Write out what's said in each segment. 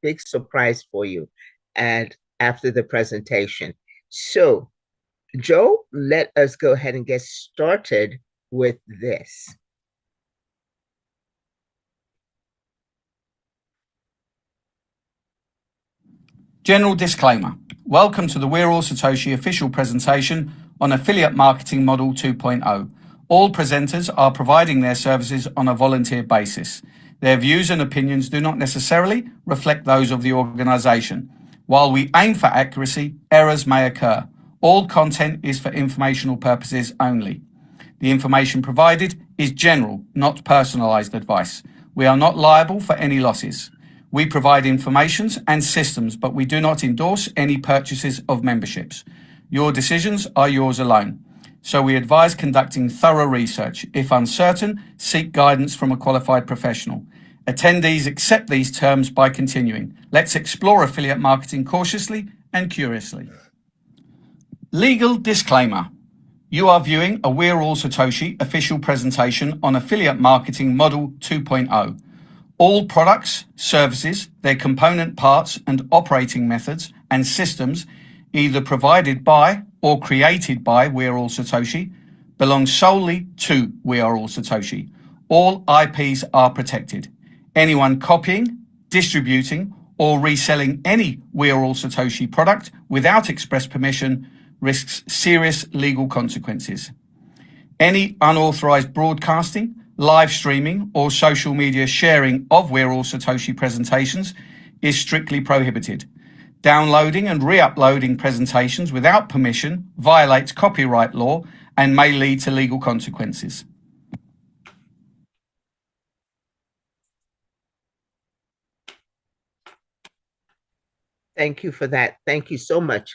big surprise for you after the presentation. So, Joe, let us go ahead and get started with this. General disclaimer. Welcome to the We're All Satoshi official presentation on Affiliate Marketing Model 2.0. All presenters are providing their services on a volunteer basis. Their views and opinions do not necessarily reflect those of the organization. While we aim for accuracy, errors may occur. All content is for informational purposes only. The information provided is general, not personalized advice. We are not liable for any losses. We provide informations and systems, but we do not endorse any purchases of memberships. Your decisions are yours alone. So we advise conducting thorough research. If uncertain, seek guidance from a qualified professional. Attendees accept these terms by continuing. Let's explore affiliate marketing cautiously and curiously. Legal disclaimer. You are viewing a We're All Satoshi official presentation on Affiliate Marketing Model 2.0. All products, services, their component parts and operating methods and systems either provided by or created by We're All Satoshi belong solely to We Are All Satoshi. All IPs are protected. Anyone copying, distributing or reselling any We're All Satoshi product without express permission risks serious legal consequences. Any unauthorized broadcasting, live streaming or social media sharing of We're All Satoshi presentations is strictly prohibited. Downloading and re-uploading presentations without permission violates copyright law and may lead to legal consequences. Thank you for that. Thank you so much.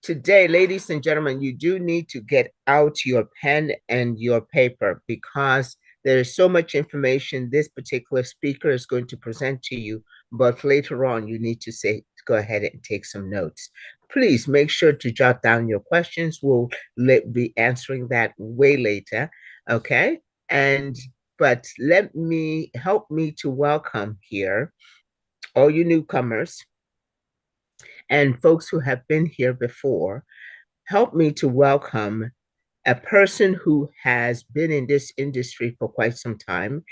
Today, ladies and gentlemen, you do need to get out your pen and your paper because there is so much information this particular speaker is going to present to you, but later on you need to go ahead and take some notes. Please make sure to jot down your questions. We'll be answering that way later, okay? But help me to welcome here all you newcomers and folks who have been here before. Help me to welcome a person who has been in this industry for quite some time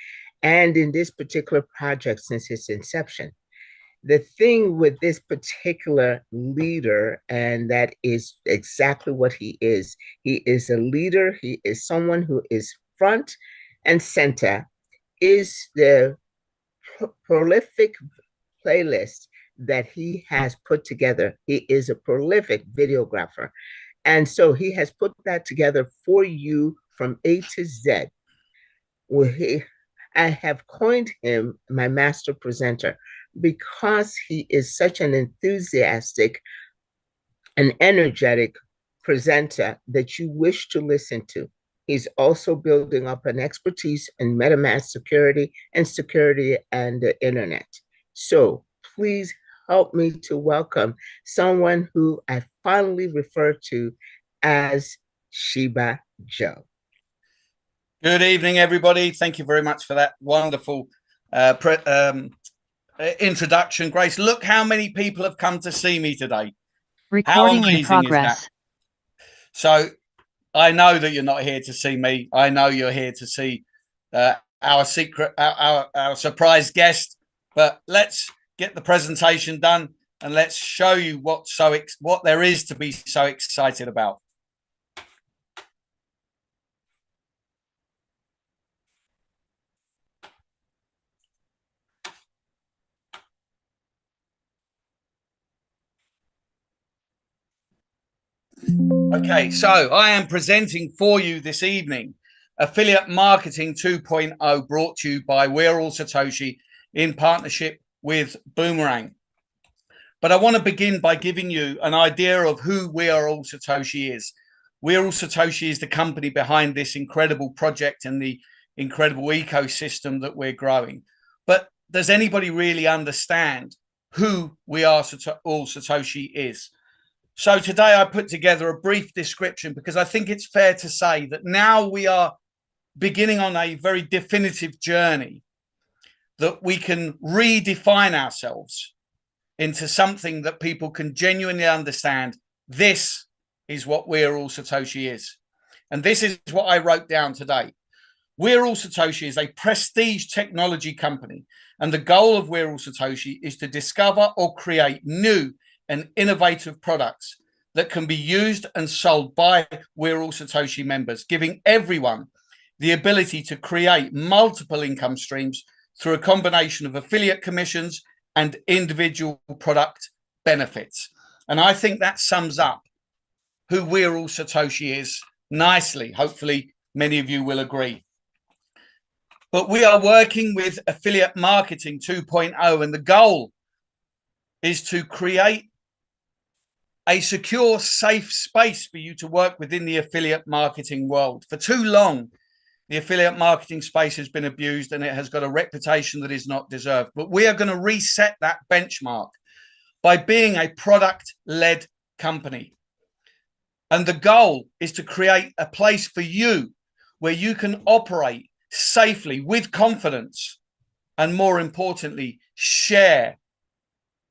and in this particular project since its inception. The thing with this particular leader, and that is exactly what he is a leader, he is someone who is front and center, is the prolific playlist that he has put together. He is a prolific videographer. And so he has put that together for you from A to Z. I have coined him my master presenter because he is such an enthusiastic and energetic presenter that you wish to listen to. He's also building up an expertise in MetaMask security and the internet. So please help me to welcome someone who I finally refer to as Sheba Joe. Good evening, everybody. Thank you very much for that wonderful introduction, Grace. Look how many people have come to see me today. Recording in progress. So I know that you're not here to see me. I know you're here to see our surprise guest. But let's get the presentation done and let's show you what there is to be so excited about. Okay, so I am presenting for you this evening Affiliate Marketing 2.0, brought to you by We're All Satoshi in partnership with Boomerang. But I want to begin by giving you an idea of who We Are All Satoshi is. We're All Satoshi is the company behind this incredible project and the incredible ecosystem that we're growing. But does anybody really understand who We Are All Satoshi is? So today I put together a brief description because I think it's fair to say that now we are beginning on a very definitive journey that we can redefine ourselves into something that people can genuinely understand. This is what We're All Satoshi is. And this is what I wrote down today. We're All Satoshi is a prestige technology company. And the goal of We're All Satoshi is to discover or create new and innovative products that can be used and sold by We're All Satoshi members, giving everyone the ability to create multiple income streams through a combination of affiliate commissions and individual product benefits. And I think that sums up who We're All Satoshi is nicely. Hopefully, many of you will agree. But we are working with Affiliate Marketing 2.0, and the goal is to create a secure, safe space for you to work within the affiliate marketing world. For too long, the affiliate marketing space has been abused and it has got a reputation that is not deserved. But we are going to reset that benchmark by being a product-led company. And the goal is to create a place for you where you can operate safely with confidence and, more importantly, share,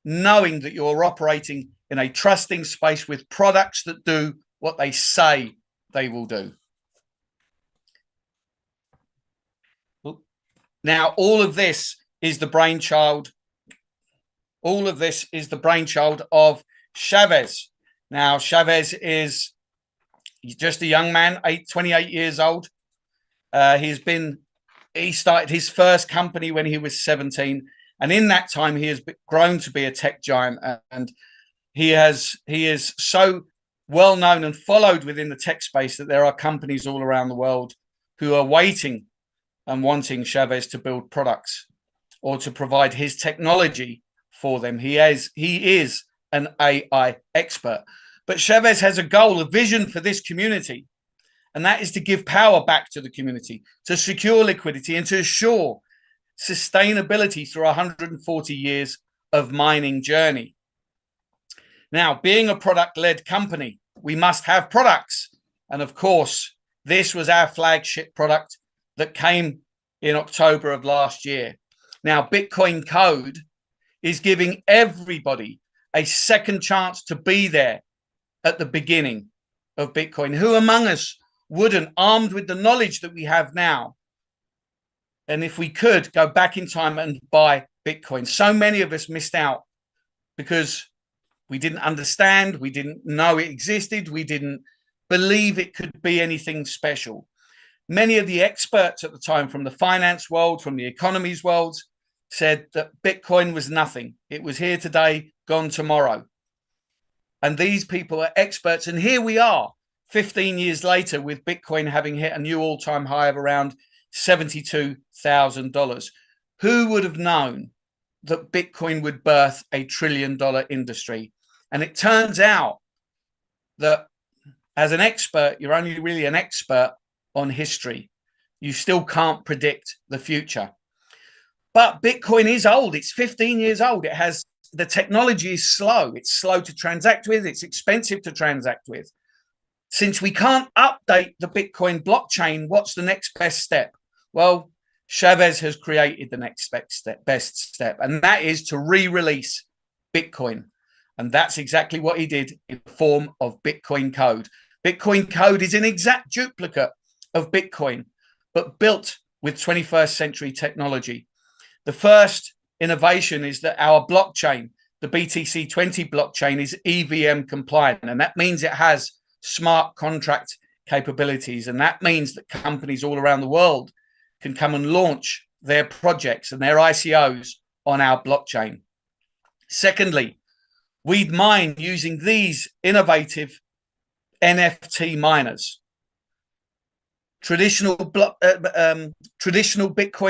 knowing that you're operating in a trusting space with products that do what they say they will do. Now, all of this is the brainchild. All of this is the brainchild of Shavez. Now, Shavez is just a young man, 28 years old. He started his first company when he was 17. And in that time, he has grown to be a tech giant. And he is so well known and followed within the tech space that there are companies all around the world who are waiting and wanting Shavez to build products or to provide his technology for them. He is an AI expert. But Shavez has a goal, a vision for this community, and that is to give power back to the community, to secure liquidity and to assure sustainability through 140 years of mining journey. Now, being a product-led company, we must have products. And of course, this was our flagship product that came in October of last year. Now, Bitcoin Code is giving everybody a second chance to be there at the beginning of Bitcoin. Who among us wouldn't, armed with the knowledge that we have now, and if we could go back in time and buy Bitcoin? So many of us missed out because we didn't understand, we didn't know it existed, we didn't believe it could be anything special. Many of the experts at the time from the finance world, from the economies world, said that Bitcoin was nothing. It was here today, gone tomorrow. And these people are experts. And here we are, 15 years later, with Bitcoin having hit a new all-time high of around $72,000. Who would have known that Bitcoin would birth a $1 trillion industry? And it turns out that as an expert, you're only really an expert on history. You still can't predict the future. But Bitcoin is old. It's 15 years old. It has, the technology is slow. It's slow to transact with. It's expensive to transact with. Since we can't update the Bitcoin blockchain, what's the next best step? Well, Shavez has created the next best step, and that is to re-release Bitcoin. And that's exactly what he did in the form of Bitcoin Code. Bitcoin Code is an exact duplicate of Bitcoin, but built with 21st century technology. The first innovation is that our blockchain, the BTC20 blockchain, is EVM compliant. And that means it has smart contract capabilities. And that means that companies all around the world can come and launch their projects and their ICOs on our blockchain. Secondly, we'd mine using these innovative NFT miners. Traditional Bitcoin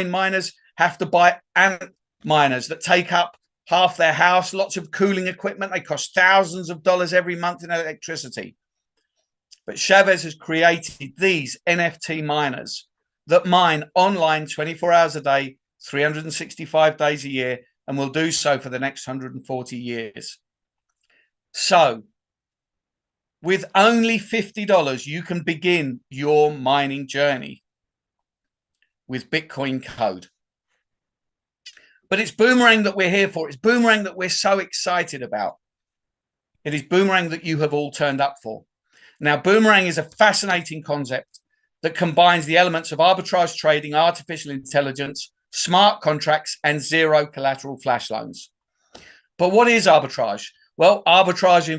miners have to buy ant miners that take up half their house, lots of cooling equipment. They cost thousands of dollars every month in electricity. But Shavez has created these NFT miners that mine online 24 hours a day, 365 days a year, and will do so for the next 140 years. So with only $50, you can begin your mining journey with Bitcoin Code. But it's Boomerang that we're here for. It's Boomerang that we're so excited about. It is Boomerang that you have all turned up for. Now, Boomerang is a fascinating concept that combines the elements of arbitrage trading, artificial intelligence, smart contracts, and zero collateral flash loans. But what is arbitrage? Well, arbitrage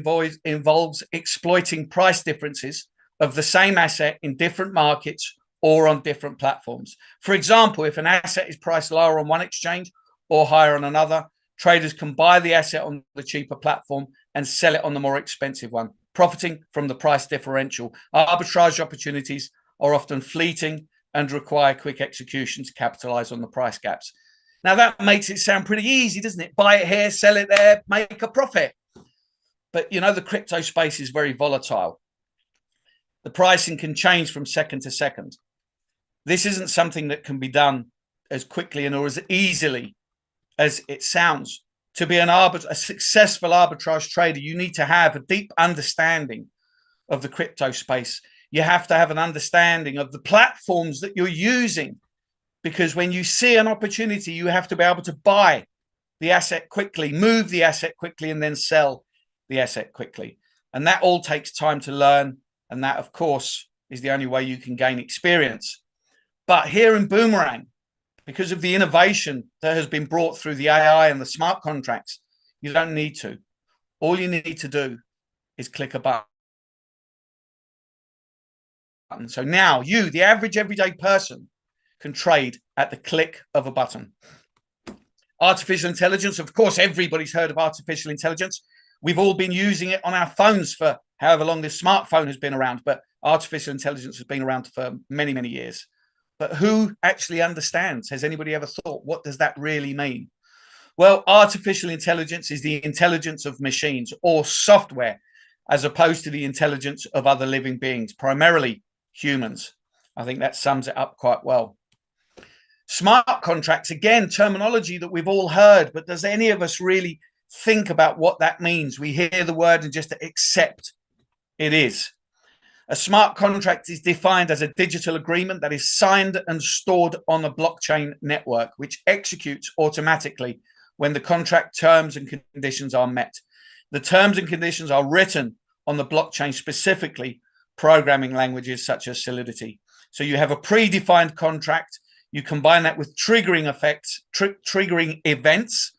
involves exploiting price differences of the same asset in different markets or on different platforms. For example, if an asset is priced lower on one exchange or higher on another, traders can buy the asset on the cheaper platform and sell it on the more expensive one, profiting from the price differential. Arbitrage opportunities are often fleeting and require quick execution to capitalize on the price gaps. Now, that makes it sound pretty easy, doesn't it? Buy it here, sell it there, make a profit. But, you know, the crypto space is very volatile. The pricing can change from second to second. This isn't something that can be done as quickly and or as easily as it sounds. To be a successful arbitrage trader, you need to have a deep understanding of the crypto space. You have to have an understanding of the platforms that you're using, because when you see an opportunity, you have to be able to buy the asset quickly, move the asset quickly, and then sell the asset quickly. And that all takes time to learn. And that, of course, is the only way you can gain experience. But here in Boomerang, because of the innovation that has been brought through the AI and the smart contracts, you don't need to. All you need to do is click a button. So now you, the average everyday person, can trade at the click of a button. Artificial intelligence, of course, everybody's heard of artificial intelligence. We've all been using it on our phones for however long this smartphone has been around, but artificial intelligence has been around for many, many years. But who actually understands? Has anybody ever thought, what does that really mean? Well, artificial intelligence is the intelligence of machines or software, as opposed to the intelligence of other living beings, primarily humans. I think that sums it up quite well. Smart contracts, again, terminology that we've all heard, but does any of us really think about what that means? We hear the word and just accept it is. A smart contract is defined as a digital agreement that is signed and stored on a blockchain network, which executes automatically when the contract terms and conditions are met. The terms and conditions are written on the blockchain, specifically programming languages such as Solidity. So you have a predefined contract, you combine that with triggering effects, triggering events,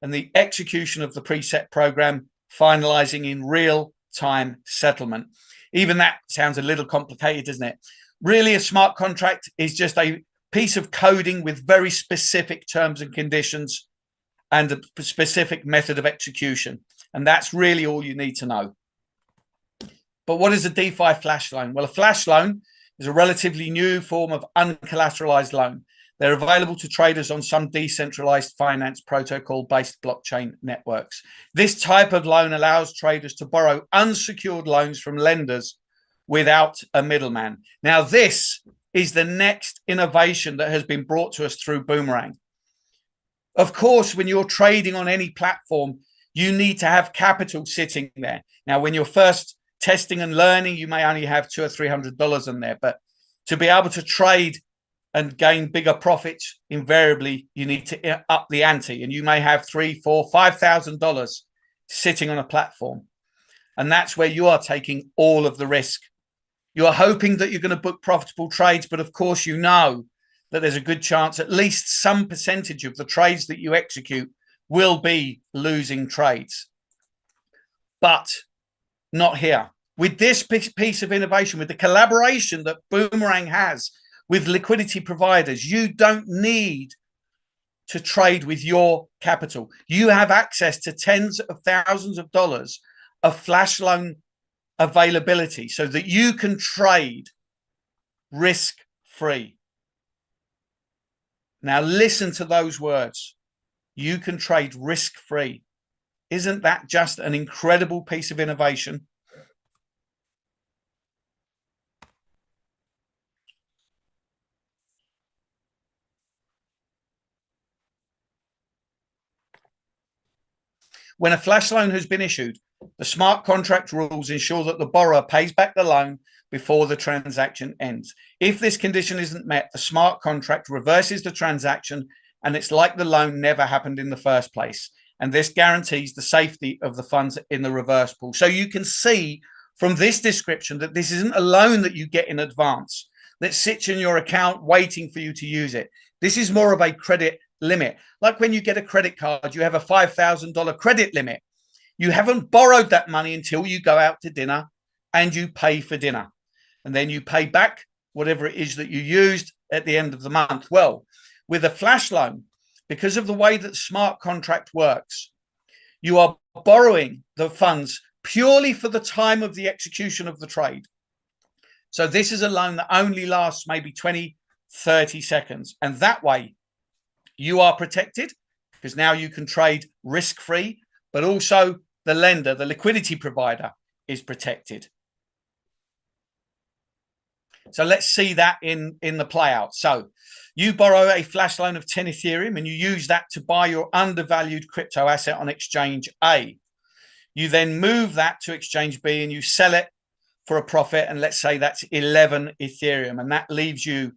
and the execution of the preset program, finalizing in real-time settlement. Even that sounds a little complicated, doesn't it? Really, a smart contract is just a piece of coding with very specific terms and conditions and a specific method of execution. And that's really all you need to know. But what is a DeFi flash loan? Well, a flash loan is a relatively new form of uncollateralized loan. They're available to traders on some decentralized finance protocol-based blockchain networks. This type of loan allows traders to borrow unsecured loans from lenders without a middleman. Now, this is the next innovation that has been brought to us through Boomerang. Of course, when you're trading on any platform, you need to have capital sitting there. Now, when you're first testing and learning, you may only have $200 or $300 in there, but to be able to trade and gain bigger profits, invariably you need to up the ante, and you may have $3,000, $4,000, $5,000 sitting on a platform, and that's where you are taking all of the risk. You are hoping that you're going to book profitable trades, but of course you know that there's a good chance at least some percentage of the trades that you execute will be losing trades. But not here. With this piece of innovation, with the collaboration that Boomerang has with liquidity providers, you don't need to trade with your capital. You have access to tens of thousands of dollars of flash loan availability so that you can trade risk-free. Now listen to those words. You can trade risk-free. Isn't that just an incredible piece of innovation? When a flash loan has been issued, the smart contract rules ensure that the borrower pays back the loan before the transaction ends. If this condition isn't met, the smart contract reverses the transaction and it's like the loan never happened in the first place. And this guarantees the safety of the funds in the reverse pool. So you can see from this description that this isn't a loan that you get in advance that sits in your account waiting for you to use it. This is more of a credit limit. Like when you get a credit card, you have a $5,000 credit limit. You haven't borrowed that money until you go out to dinner and you pay for dinner. And then you pay back whatever it is that you used at the end of the month. Well, with a flash loan, because of the way that smart contract works, you are borrowing the funds purely for the time of the execution of the trade. So this is a loan that only lasts maybe 20, 30 seconds. And that way you are protected because now you can trade risk-free, but also the lender, the liquidity provider, is protected. So let's see that in the play out. So you borrow a flash loan of 10 Ethereum and you use that to buy your undervalued crypto asset on exchange A. You then move that to exchange B and you sell it for a profit. And let's say that's 11 Ethereum. And that leaves you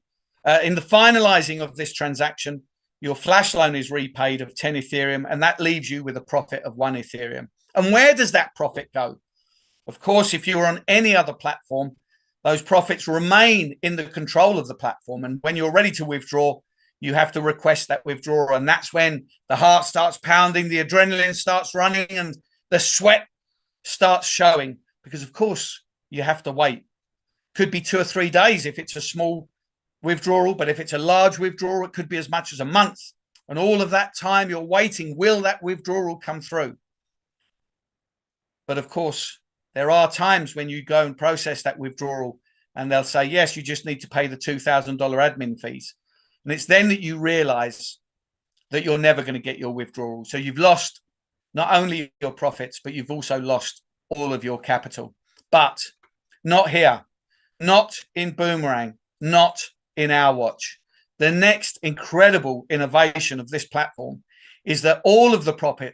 in the finalizing of this transaction, your flash loan is repaid of 10 Ethereum and that leaves you with a profit of 1 Ethereum. And where does that profit go? Of course, if you were on any other platform, those profits remain in the control of the platform. And when you're ready to withdraw, you have to request that withdrawal. And that's when the heart starts pounding, the adrenaline starts running, and the sweat starts showing. Because, of course, you have to wait. Could be 2 or 3 days if it's a small withdrawal. But if it's a large withdrawal, it could be as much as a month. And all of that time you're waiting, will that withdrawal come through? But, of course, there are times when you go and process that withdrawal and they'll say, yes, you just need to pay the $2,000 admin fees. And it's then that you realize that you're never going to get your withdrawal. So you've lost not only your profits, but you've also lost all of your capital. But not here, not in Boomerang, not in our watch. The next incredible innovation of this platform is that all of the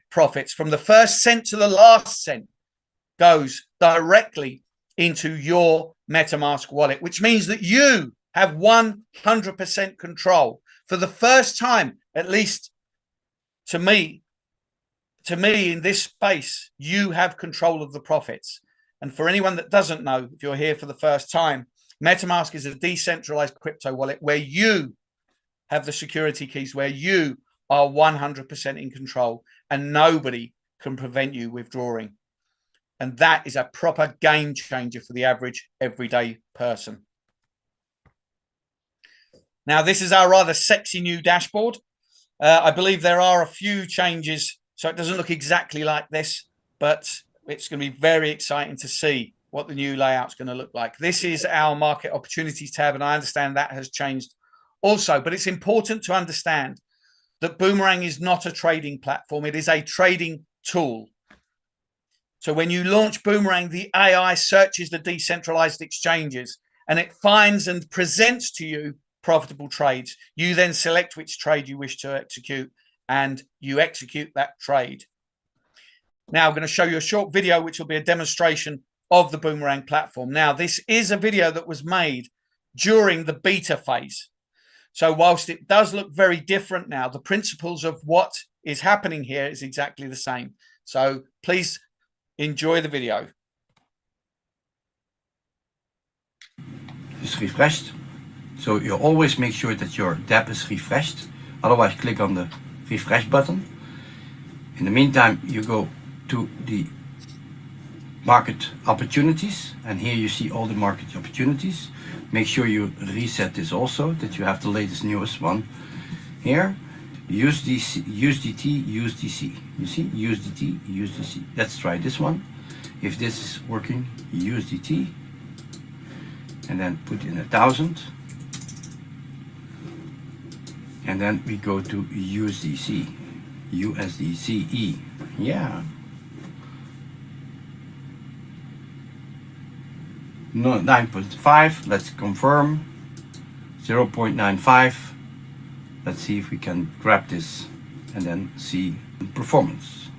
profits from the first cent to the last cent goes directly into your MetaMask wallet, which means that you have 100% control. For the first time, at least to me in this space, you have control of the profits. And for anyone that doesn't know, if you're here for the first time, MetaMask is a decentralized crypto wallet where you have the security keys, where you are 100% in control and nobody can prevent you withdrawing. And that is a proper game changer for the average everyday person. Now, this is our rather sexy new dashboard. I believe there are a few changes, so it doesn't look exactly like this, but it's going to be very exciting to see what the new layout's going to look like. This is our market opportunities tab, and I understand that has changed also, but it's important to understand that Boomerang is not a trading platform. It is a trading tool. So when you launch Boomerang, the AI searches the decentralized exchanges and it finds and presents to you profitable trades. You then select which trade you wish to execute and you execute that trade. Now I'm going to show you a short video, which will be a demonstration of the Boomerang platform. Now, this is a video that was made during the beta phase. So whilst it does look very different now, the principles of what is happening here is exactly the same. So please enjoy the video. Is refreshed, so you always make sure that your dApp is refreshed. Otherwise, click on the refresh button. In the meantime, you go to the market opportunities, and here you see all the market opportunities. Make sure you reset this also, that you have the latest newest one here. USDC, USDT, USDC. You see, USDT, USDC. Let's try this one. If this is working, USDT, and then put in 1,000. And then we go to USDC, USDCE. Yeah. No, 9.5. Let's confirm. 0.95. Let's see if we can grab this and then see the performance.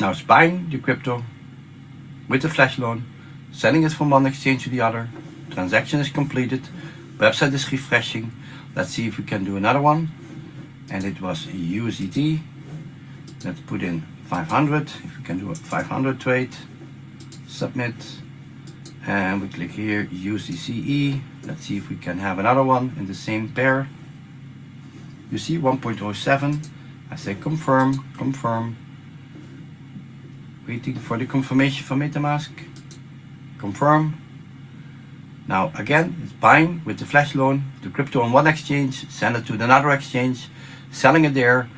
Now it's buying the crypto with the flash loan sending it from one exchange to the other. Transaction is completed. Website is refreshing. Let's see if we can do another one. And it was USDT. Let's put in 500. If we can do a 500 trade, submit, and we click here USDCE. Let's see if we can have another one in the same pair. You see 1.07. I say confirm, confirm. Waiting for the confirmation from MetaMask. Confirm. Now again, it's buying with the flash loan, the crypto on one exchange, send it to another exchange, selling it there,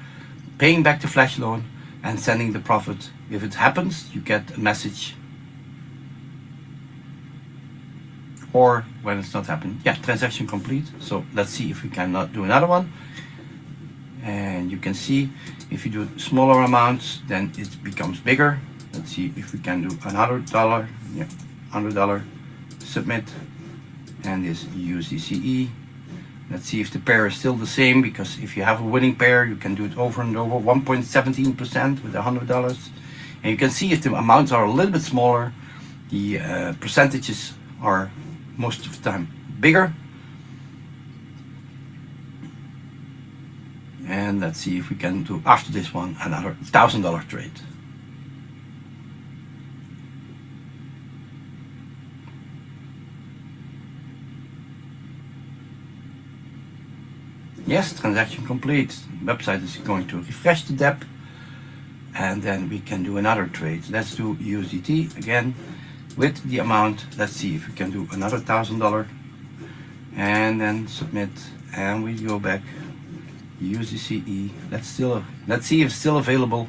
paying back the flash loan, and sending the profit. If it happens, you get a message. Or when it's not happening, yeah, transaction complete. So let's see if we can do another one. And you can see if you do smaller amounts, then it becomes bigger. Let's see if we can do another dollar. Yeah, $100. Submit. And this USDCE. Let's see if the pair is still the same, because if you have a winning pair, you can do it over and over. 1.17% with $100. And you can see if the amounts are a little bit smaller, the percentages are most of the time bigger. And let's see if we can do, after this one, another $1,000 trade. Yes, transaction complete. Website is going to refresh the dep, and then we can do another trade. Let's do USDT again with the amount. Let's see if we can do another $1,000, and then submit, and we go back USDCE. Let's see if it's still available,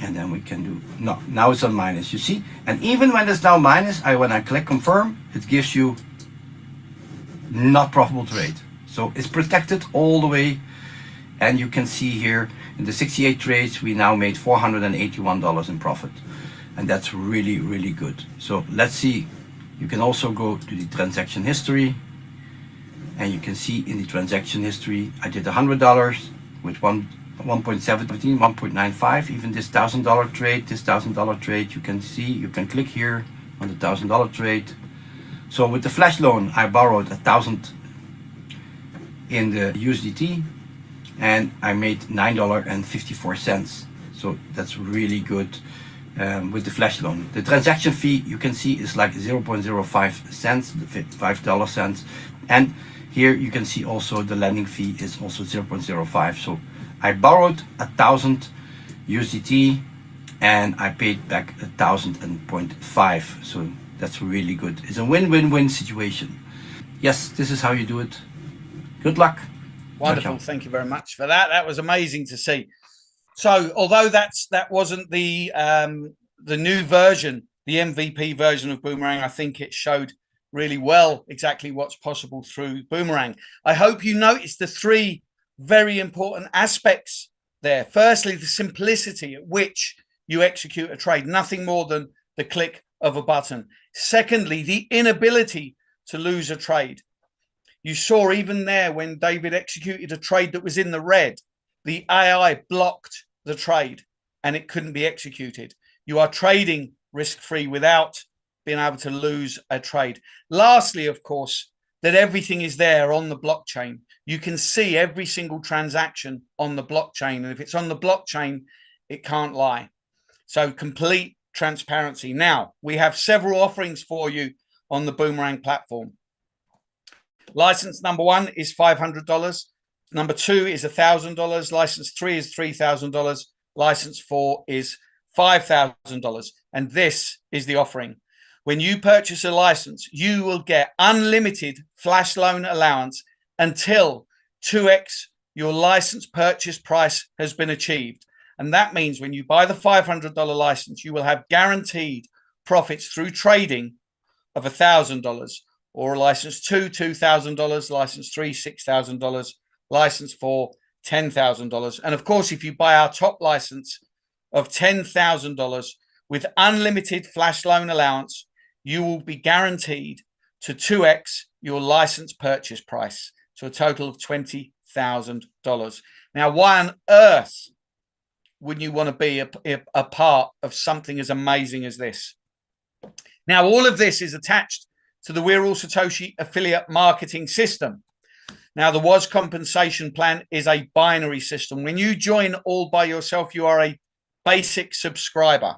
and then we can do, no, now it's on minus, you see. And even when it's now minus, when I click confirm, it gives you not profitable trade. So it's protected all the way, and you can see here in the 68 trades we now made $481 in profit, and that's really, really good. So let's see, you can also go to the transaction history, and you can see in the transaction history I did $100 with 1.17, 1.95. Even this $1,000 trade, you can see, you can click here on the $1,000 trade. So with the flash loan I borrowed 1,000 in the USDT, and I made $9.54. So that's really good with the flash loan. The transaction fee, you can see, is like 0.05 cents, 5 cents, and here you can see also the lending fee is also 0.05. So I borrowed 1,000 USDT and I paid back 1,000.5. So that's really good. It's a win-win-win situation. Yes, this is how you do it. Good luck. Wonderful. Thank you very much for that. That was amazing to see. So although that wasn't the new version, the MVP version of Boomerang, I think it showed really well exactly what's possible through Boomerang. I hope you noticed the three very important aspects there. Firstly, the simplicity at which you execute a trade, nothing more than the click of a button. Secondly, the inability to lose a trade. You saw even there when David executed a trade that was in the red, the AI blocked the trade and it couldn't be executed. You are trading risk-free without being able to lose a trade. Lastly, of course, that everything is there on the blockchain. You can see every single transaction on the blockchain. And if it's on the blockchain, it can't lie. So complete transparency. Now, we have several offerings for you on the Boomerang platform. License number 1 is $500. Number 2 is $1,000. License 3 is $3,000. License 4 is $5,000. And this is the offering. When you purchase a license, you will get unlimited flash loan allowance until 2x your license purchase price has been achieved. And that means when you buy the $500 license, you will have guaranteed profits through trading of $1,000. Or license 2, $2,000, license 3, $6,000, license 4, $10,000. And of course, if you buy our top license of $10,000 with unlimited flash loan allowance, you will be guaranteed to 2x your license purchase price, to a total of $20,000. Now, why on earth wouldn't you want to be a part of something as amazing as this? Now, all of this is attached to the We're All Satoshi affiliate marketing system. Now, the WOS compensation plan is a binary system. When you join all by yourself, you are a basic subscriber.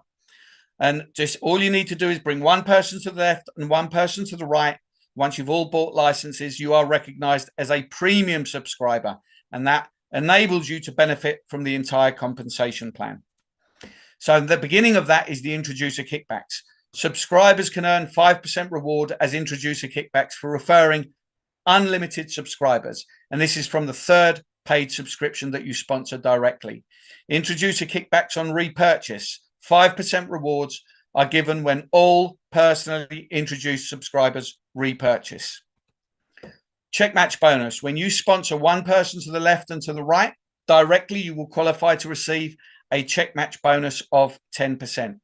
And just all you need to do is bring one person to the left and one person to the right. Once you've all bought licenses, you are recognized as a premium subscriber, and that enables you to benefit from the entire compensation plan. So the beginning of that is the introducer kickbacks. Subscribers can earn 5% reward as introducer kickbacks for referring unlimited subscribers. And this is from the third paid subscription that you sponsor directly. Introducer kickbacks on repurchase. 5% rewards are given when all personally introduced subscribers repurchase. Check match bonus. When you sponsor one person to the left and to the right directly, you will qualify to receive a check match bonus of 10%.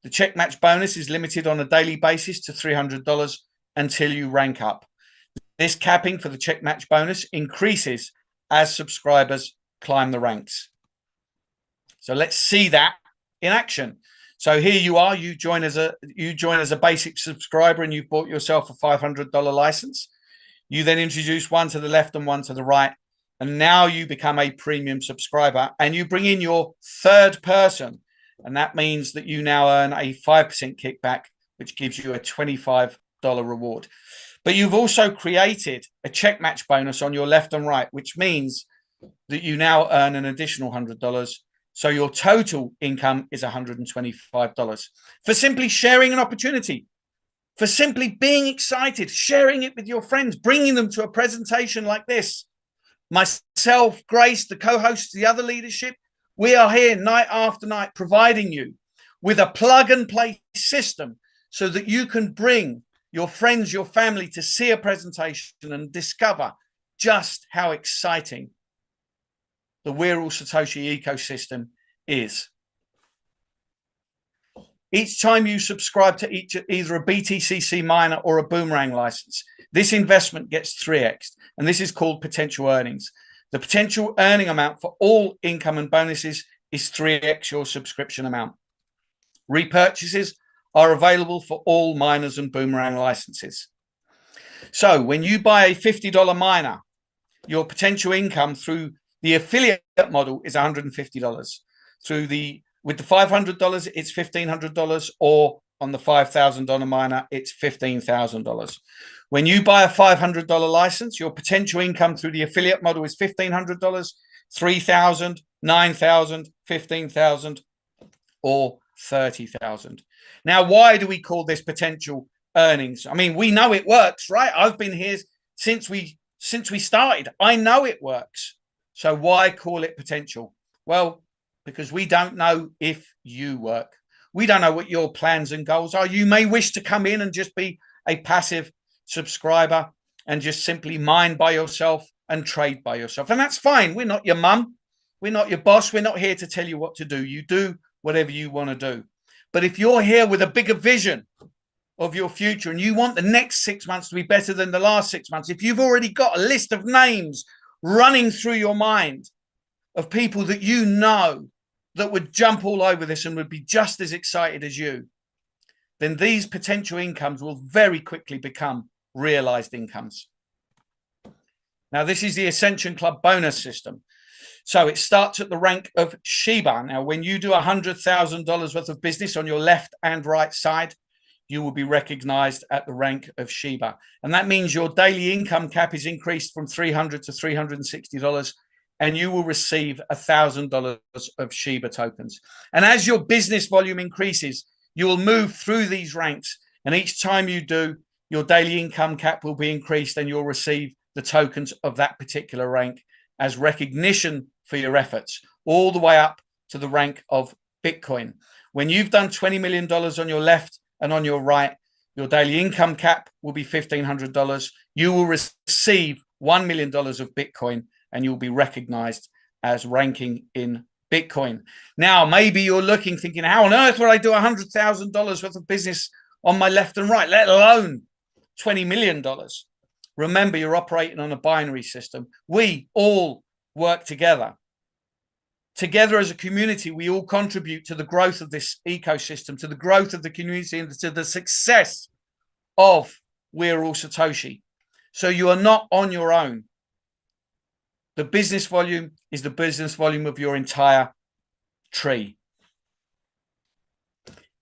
The check match bonus is limited on a daily basis to $300 until you rank up. This capping for the check match bonus increases as subscribers climb the ranks. So let's see that in action. So here you are, you join as a basic subscriber and you've bought yourself a $500 license. You then introduce one to the left and one to the right, and now you become a premium subscriber and you bring in your third person, and that means that you now earn a 5% kickback, which gives you a $25 reward. But you've also created a check match bonus on your left and right, which means that you now earn an additional $100. So your total income is $125 for simply sharing an opportunity, for simply being excited, sharing it with your friends, bringing them to a presentation like this. Myself, Grace, the co-hosts, the other leadership, we are here night after night providing you with a plug and play system so that you can bring your friends, your family to see a presentation and discover just how exciting the We're All Satoshi ecosystem is. Each time you subscribe to either a BTCC miner or a Boomerang license, this investment gets 3x, and this is called potential earnings. The potential earning amount for all income and bonuses is 3x your subscription amount. Repurchases are available for all miners and Boomerang licenses. So when you buy a $50 miner, your potential income through the affiliate model is $150. With the $500, it's $1,500, or on the $5,000 miner, it's $15,000. When you buy a $500 license, your potential income through the affiliate model is $1,500, $3,000, $9,000, $15,000, or $30,000. Now, why do we call this potential earnings? I mean, we know it works, right? I've been here since we started. I know it works. So why call it potential? Well, because we don't know if you work. We don't know what your plans and goals are. You may wish to come in and just be a passive subscriber and just simply mine by yourself and trade by yourself. And that's fine. We're not your mum. We're not your boss. We're not here to tell you what to do. You do whatever you want to do. But if you're here with a bigger vision of your future and you want the next 6 months to be better than the last 6 months, if you've already got a list of names running through your mind of people that you know that would jump all over this and would be just as excited as you, then these potential incomes will very quickly become realized incomes. Now, this is the Ascension Club bonus system. So it starts at the rank of Shiba. Now, when you do $100,000 worth of business on your left and right side, you will be recognized at the rank of Shiba. And that means your daily income cap is increased from $300 to $360, and you will receive $1,000 of Shiba tokens. And as your business volume increases, you will move through these ranks. And each time you do, your daily income cap will be increased and you'll receive the tokens of that particular rank as recognition for your efforts, all the way up to the rank of Bitcoin. When you've done $20 million on your left and on your right, your daily income cap will be $1,500. You will receive $1 million of Bitcoin, and you'll be recognized as ranking in Bitcoin. Now, maybe you're looking, thinking, how on earth would I do $100,000 worth of business on my left and right, let alone $20 million? Remember, you're operating on a binary system. We all work together. Together as a community, we all contribute to the growth of this ecosystem, to the growth of the community, and to the success of We're All Satoshi. So you are not on your own. The business volume is the business volume of your entire tree.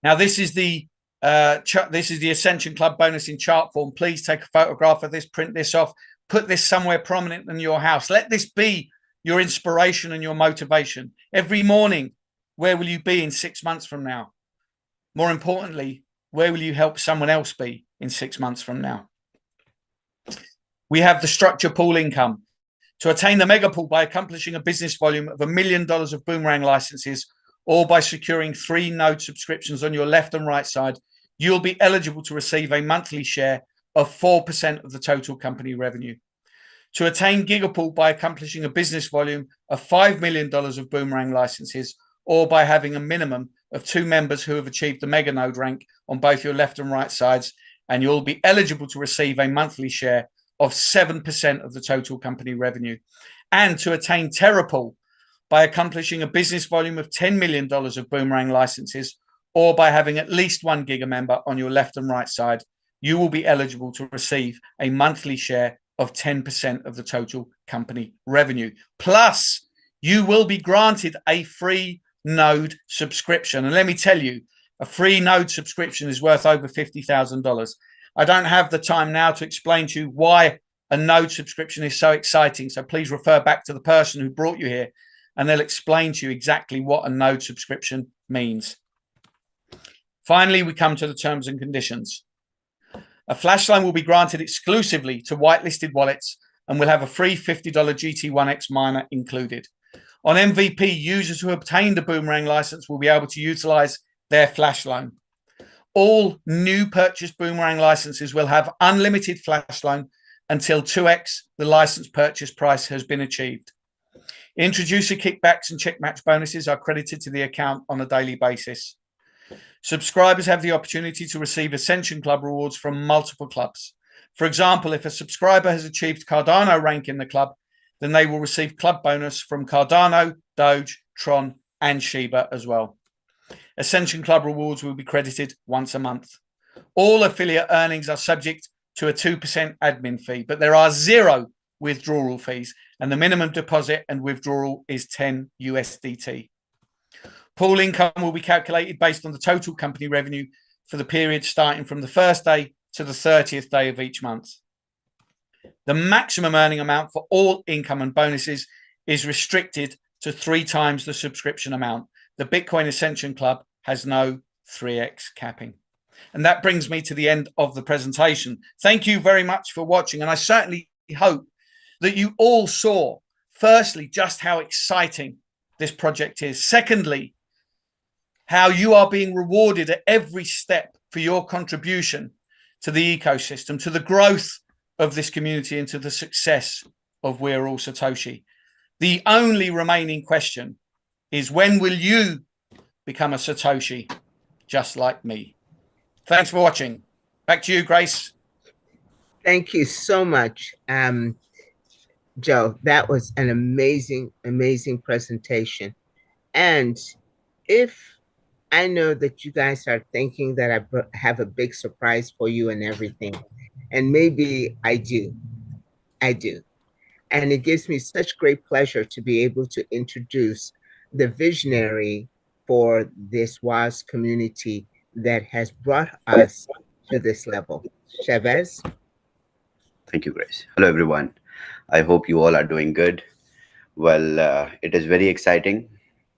Now, this is the Ascension Club bonus in chart form. Please take a photograph of this, print this off, put this somewhere prominent in your house. Let this be your inspiration and your motivation. Every morning, where will you be in 6 months from now? More importantly, where will you help someone else be in 6 months from now? We have the structure pool income. To attain the mega pool by accomplishing a business volume of $1 million of Boomerang licenses, or by securing 3 node subscriptions on your left and right side, you'll be eligible to receive a monthly share of 4% of the total company revenue. To attain Gigapool by accomplishing a business volume of $5 million of Boomerang licenses, or by having a minimum of 2 members who have achieved the mega node rank on both your left and right sides, and you'll be eligible to receive a monthly share of 7% of the total company revenue. And to attain Terrapool by accomplishing a business volume of $10 million of Boomerang licenses, or by having at least 1 Giga member on your left and right side, you will be eligible to receive a monthly share of 10% of the total company revenue. Plus, you will be granted a free node subscription. And let me tell you, a free node subscription is worth over $50,000. I don't have the time now to explain to you why a node subscription is so exciting. So please refer back to the person who brought you here, and they'll explain to you exactly what a node subscription means. Finally, we come to the terms and conditions. A flash loan will be granted exclusively to whitelisted wallets and will have a free $50 GT1X miner included. On MVP, users who obtained a Boomerang license will be able to utilize their flash loan. All new purchased Boomerang licenses will have unlimited flash loan until 2x the license purchase price has been achieved. Introducer kickbacks and check match bonuses are credited to the account on a daily basis. Subscribers have the opportunity to receive Ascension Club rewards from multiple clubs. For example, if a subscriber has achieved Cardano rank in the club, then they will receive club bonus from Cardano, Doge, Tron, and Shiba as well. Ascension Club rewards will be credited once a month. All affiliate earnings are subject to a 2% admin fee, but there are 0 withdrawal fees, and the minimum deposit and withdrawal is 10 USDT. Pool income will be calculated based on the total company revenue for the period starting from the first day to the 30th day of each month. The maximum earning amount for all income and bonuses is restricted to 3 times the subscription amount. The Bitcoin Ascension Club has no 3x capping. And that brings me to the end of the presentation. Thank you very much for watching. And I certainly hope that you all saw, firstly, just how exciting this project is. Secondly, how you are being rewarded at every step for your contribution to the ecosystem, to the growth of this community, and to the success of We're All Satoshi. The only remaining question is, when will you become a Satoshi just like me? Thanks for watching. Back to you, Grace. Thank you so much, Joe. That was an amazing, amazing presentation. And if I know that you guys are thinking that I have a big surprise for you and everything, and maybe I do. And it gives me such great pleasure to be able to introduce the visionary for this WAS community that has brought us to this level. Shavez? Thank you, Grace. Hello, everyone. I hope you all are doing good. Well, it is very exciting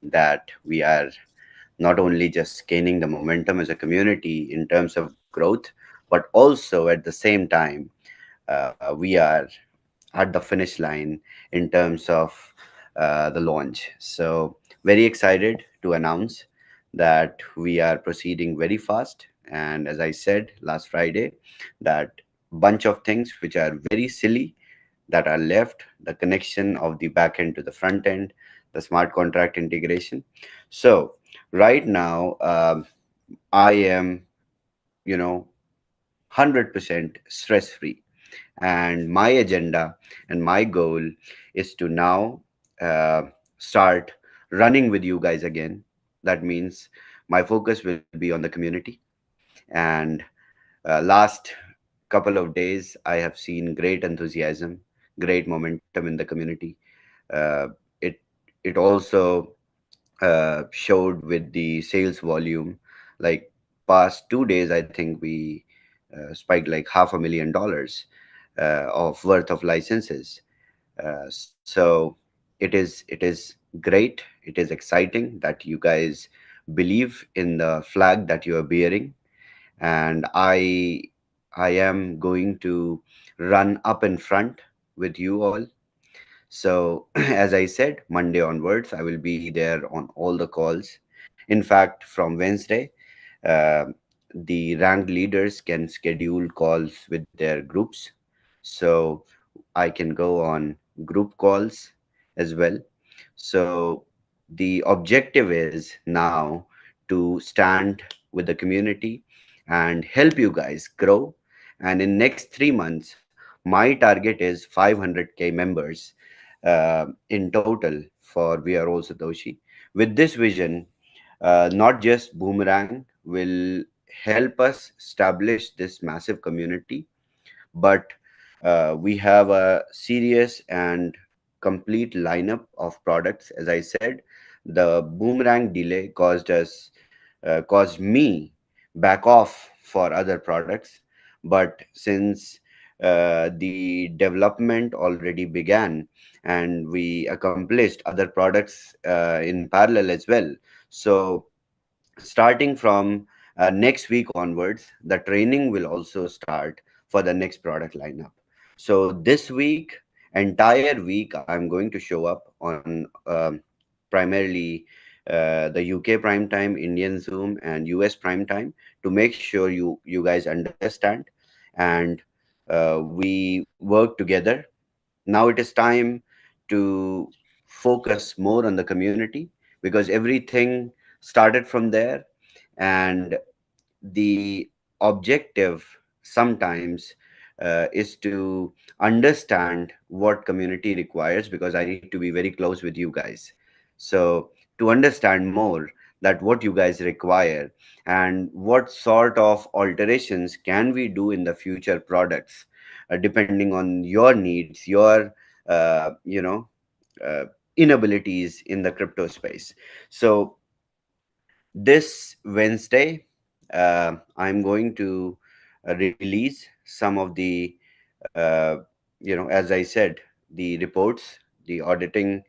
that we are not only just gaining the momentum as a community in terms of growth, but also at the same time, we are at the finish line in terms of the launch. So very excited to announce that we are proceeding very fast. And as I said last Friday, that bunch of things which are very silly that are left, the connection of the back end to the front end, the smart contract integration. So right now, I am, 100% stress-free. And my agenda and my goal is to now start running with you guys again. That means my focus will be on the community. And last couple of days, I have seen great enthusiasm, great momentum in the community. Uh, it it also showed with the sales volume. Like past 2 days, I think we spiked like $500,000 of worth of licenses. So it is great. It is exciting that you guys believe in the flag that you are bearing, and I am going to run up in front with you all. So, as I said, Monday onwards, I will be there on all the calls. In fact, from Wednesday, uh, the ranked leaders can schedule calls with their groups. So, I can go on group calls as well. So, the objective is now to stand with the community and help you guys grow. And in next 3 months, my target is 500K members in total for We Are All Satoshi. With this vision, not just Boomerang will help us establish this massive community, but we have a serious and complete lineup of products. As I said, the Boomerang delay caused me back off for other products, but since the development already began and we accomplished other products in parallel as well. So starting from next week onwards, the training will also start for the next product lineup. So this week, entire week, I'm going to show up on primarily the UK prime time, Indian Zoom, and US prime time to make sure you guys understand, and we work together. Now it is time to focus more on the community, because everything started from there. And the objective sometimes is to understand what community requires, because I need to be very close with you guys. So to understand more that what you guys require and what sort of alterations can we do in the future products, depending on your needs, your you know uh, inabilities in the crypto space. So this Wednesday, I'm going to release some of the, uh, as I said, the reports, the auditing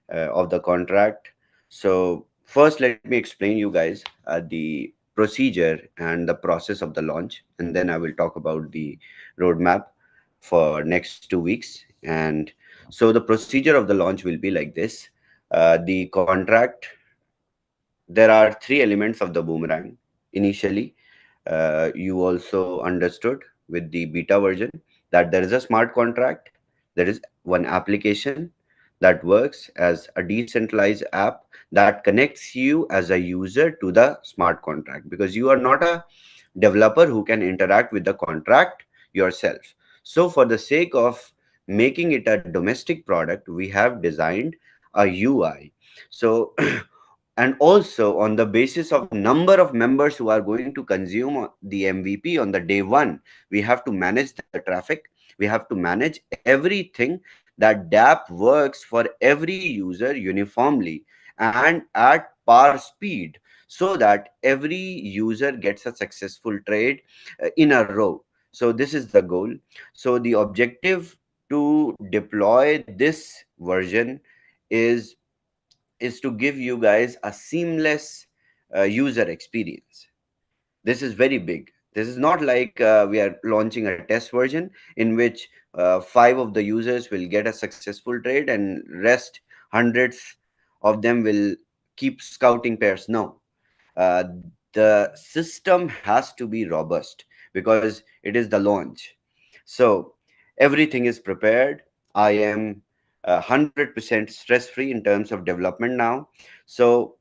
of the contract. So first, let me explain you guys the procedure and the process of the launch, and then I will talk about the roadmap for next 2 weeks. And so the procedure of the launch will be like this. The contract, there are three elements of the boomerang. Initially, you also understood with the beta version that there is a smart contract, there is one application that works as a decentralized app that connects you as a user to the smart contract, because you are not a developer who can interact with the contract yourself. So for the sake of making it a domestic product, we have designed a UI. So and also on the basis of number of members who are going to consume the MVP on the day one, we have to manage the traffic. We have to manage everything that DApp works for every user uniformly and at par speed, so that every user gets a successful trade in a row. So this is the goal. So the objective to deploy this version is is to give you guys a seamless user experience. This is very big. This is not like we are launching a test version in which five of the users will get a successful trade and rest hundreds of them will keep scouting pairs. No, uh, the system has to be robust because it is the launch. So everything is prepared. I am 100% stress free in terms of development now. So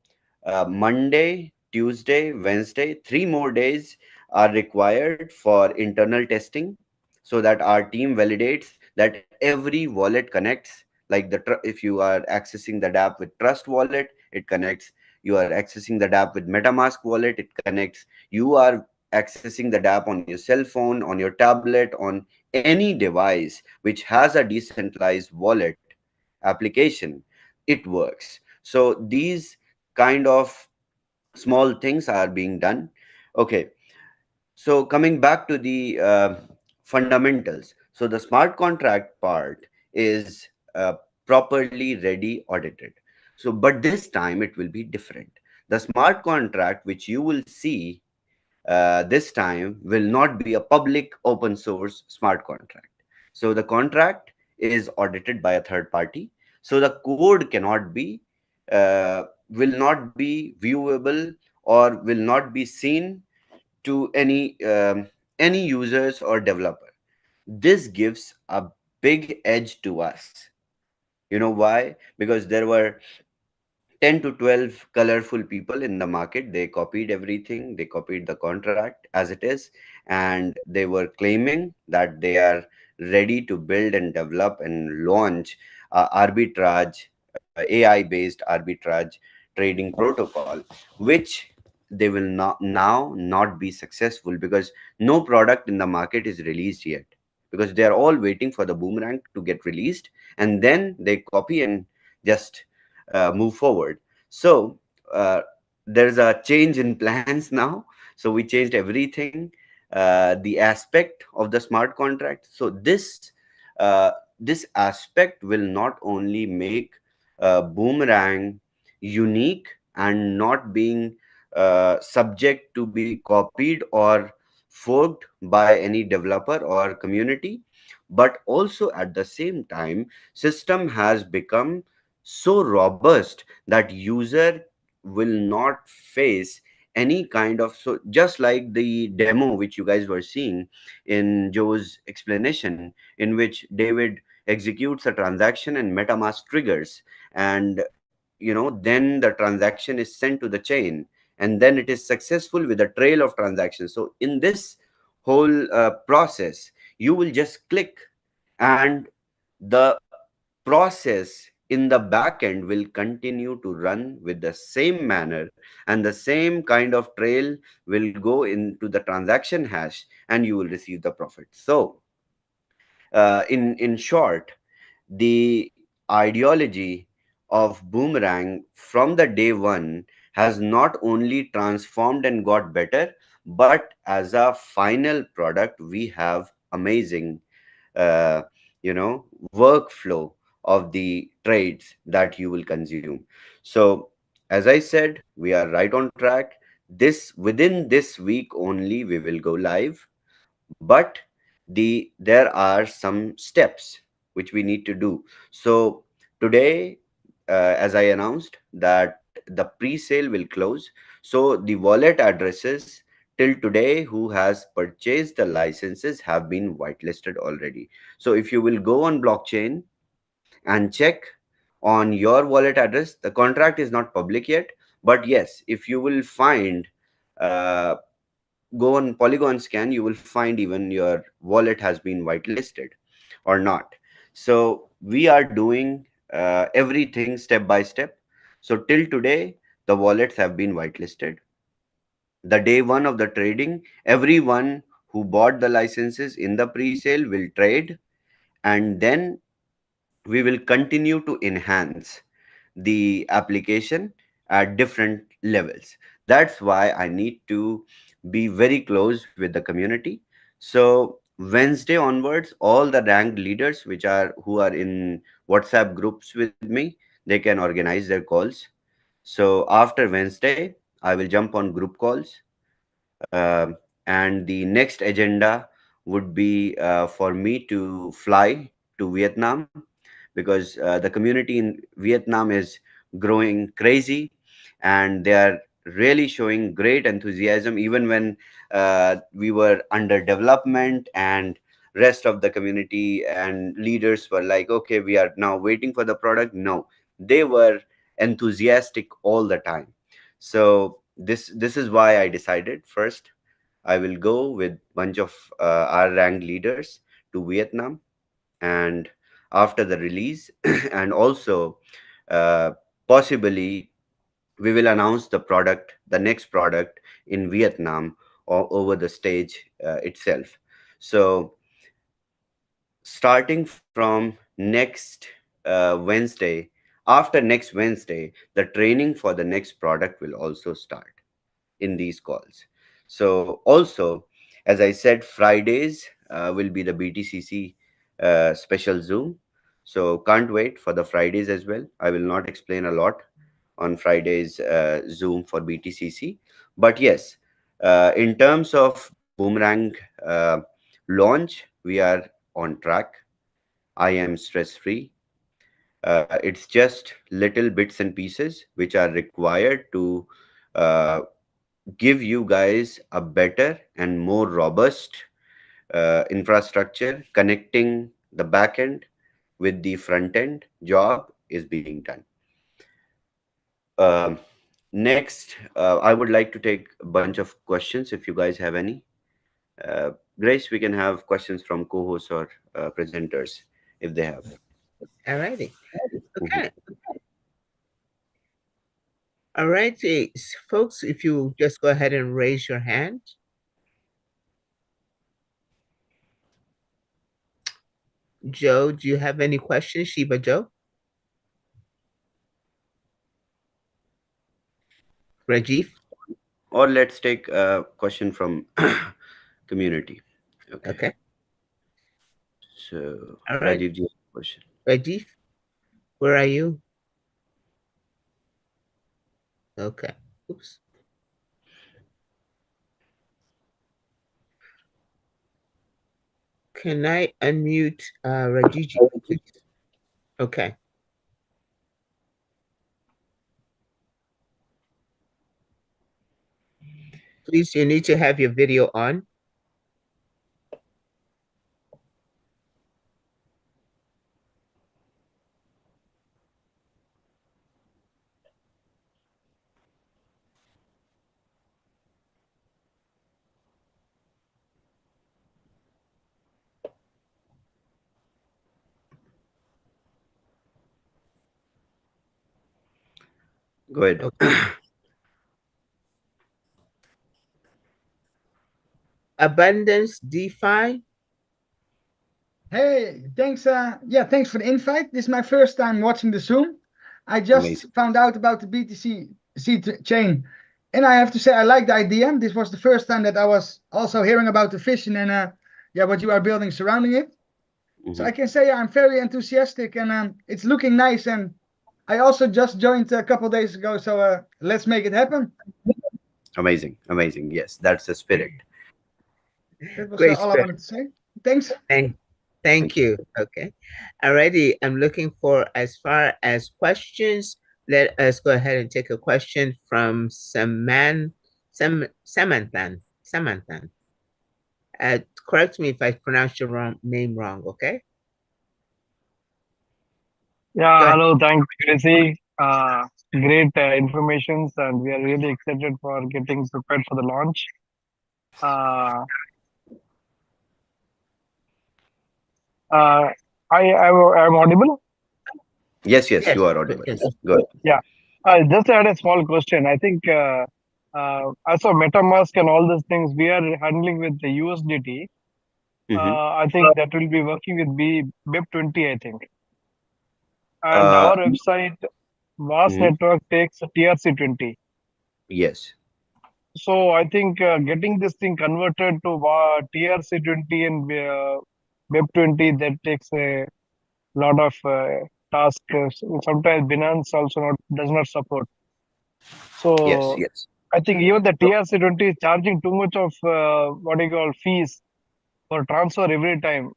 Monday, Tuesday, Wednesday, 3 more days are required for internal testing, so that our team validates that every wallet connects. Like if you are accessing the app with Trust Wallet, it connects. You are accessing the dApp with MetaMask wallet, it connects. You are accessing the dApp on your cell phone, on your tablet, on any device which has a decentralized wallet application, it works. So these kind of small things are being done. Okay, so coming back to the fundamentals. So the smart contract part is properly ready audited. So, but this time it will be different. The smart contract which you will see this time will not be a public open source smart contract. So the contract is audited by a third party. So the code cannot be, will not be viewable or will not be seen to any users or developer. This gives a big edge to us. You know why? Because there were 10 to 12 colorful people in the market. They copied everything, they copied the contract as it is, and they were claiming that they are ready to build and develop and launch arbitrage, AI based arbitrage trading protocol, which they will not now not be successful because no product in the market is released yet, because they are all waiting for the boomerang to get released, and then they copy and just move forward. So there's a change in plans now. So we changed everything, the aspect of the smart contract. So uh, this aspect will not only make boomerang unique and not being subject to be copied or forked by any developer or community, but also at the same time system has become so robust that user will not face any kind of, so just like the demo which you guys were seeing in Joe's explanation, in which David executes a transaction and MetaMask triggers, and then the transaction is sent to the chain, and then it is successful with a trail of transactions. So in this whole process, you will just click, and the process in the back end will continue to run with the same manner, and the same kind of trail will go into the transaction hash, and you will receive the profit. So in short, the ideology of boomerang from the day one has not only transformed and got better, but as a final product we have amazing uh, workflow of the trades that you will consume. So as I said, we are right on track. This within this week only we will go live, but there are some steps which we need to do. So today, as I announced, that the pre-sale will close. So the wallet addresses till today who has purchased the licenses have been whitelisted already. So if you will go on blockchain and check on your wallet address, the contract is not public yet, but yes, if you will find, uh, go on Polygon scan, you will find even your wallet has been whitelisted or not. So we are doing everything step by step. So till today, the wallets have been whitelisted. The day one of the trading, everyone who bought the licenses in the pre-sale will trade, and then we will continue to enhance the application at different levels. That's why I need to be very close with the community. So Wednesday onwards, all the ranked leaders who are in WhatsApp groups with me, they can organize their calls. So after Wednesday, I will jump on group calls. Um and the next agenda would be for me to fly to Vietnam, because the community in Vietnam is growing crazy, and they are really showing great enthusiasm even when we were under development, and rest of the community and leaders were like, okay, we are now waiting for the product. No, they were enthusiastic all the time. So this is why I decided first I will go with bunch of our ranked leaders to Vietnam, and after the release and also uh, possibly we will announce the product, the next product in Vietnam or over the stage itself. So starting from next Wednesday, after next Wednesday, the training for the next product will also start in these calls. So also, as I said, Fridays will be the BTCC special Zoom. So can't wait for the Fridays as well. I will not explain a lot on Friday's Zoom for BTCC. But yes, in terms of Boomerang launch, we are on track. I am stress free. It's just little bits and pieces which are required to uh, give you guys a better and more robust infrastructure connecting the back end with the front end. Job is being done. Um, Next, I would like to take a bunch of questions if you guys have any. Uh, Grace, we can have questions from co-hosts or presenters if they have. All righty. Mhm. Okay. All righty. Folks, if you just go ahead and raise your hand. Joe, do you have any questions? Sheba Joe? Rajiv? Or let's take a question from community. Okay. Okay. So, All right. Rajiv, do you have a question? Rajiv, where are you? Okay. Oops. Can I unmute Rajiji, please? Okay. Please, you need to have your video on. Go ahead. Okay. Abundance DeFi. Hey, thanks. Thanks for the invite. This is my first time watching the Zoom. I just Amazing. found out about the chain, and I have to say I like the idea. This was the first time that I was also hearing about the vision and what you are building surrounding it. So I can say I'm very enthusiastic, and it's looking nice. And I also just joined a couple days ago, so let's make it happen. Amazing. Amazing. Yes, that's the spirit. That was Great all I spirit. wanted to say. Thanks. Thank you. Okay. Alrighty. I'm looking for, as far as questions, let us go ahead and take a question from Samanthan. Samanthan. Correct me if I pronounced your name wrong, okay? Yeah, hello, thanks, Gracie. Great informations, and we are really excited for getting prepared for the launch. I'm audible? Yes, you are audible. Yes. Good. Yeah, I just had a small question. I think as for MetaMask and all these things, we are handling with the USDT. I think that will be working with BIP20, I think. And our website, VAS Network, takes TRC20. Yes. So I think getting this thing converted to TRC20 and Web20, that takes a lot of task. Sometimes Binance also does not support. So Yes. I think even the TRC20 is charging too much of what you call fees for transfer every time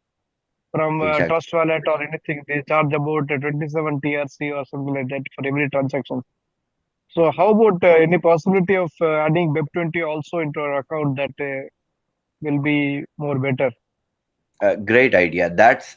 from Exactly. Trust Wallet or anything. They charge about 27 TRC or something like that for every transaction. So how about any possibility of adding Web20 also into our account that will be more better? Great idea. That's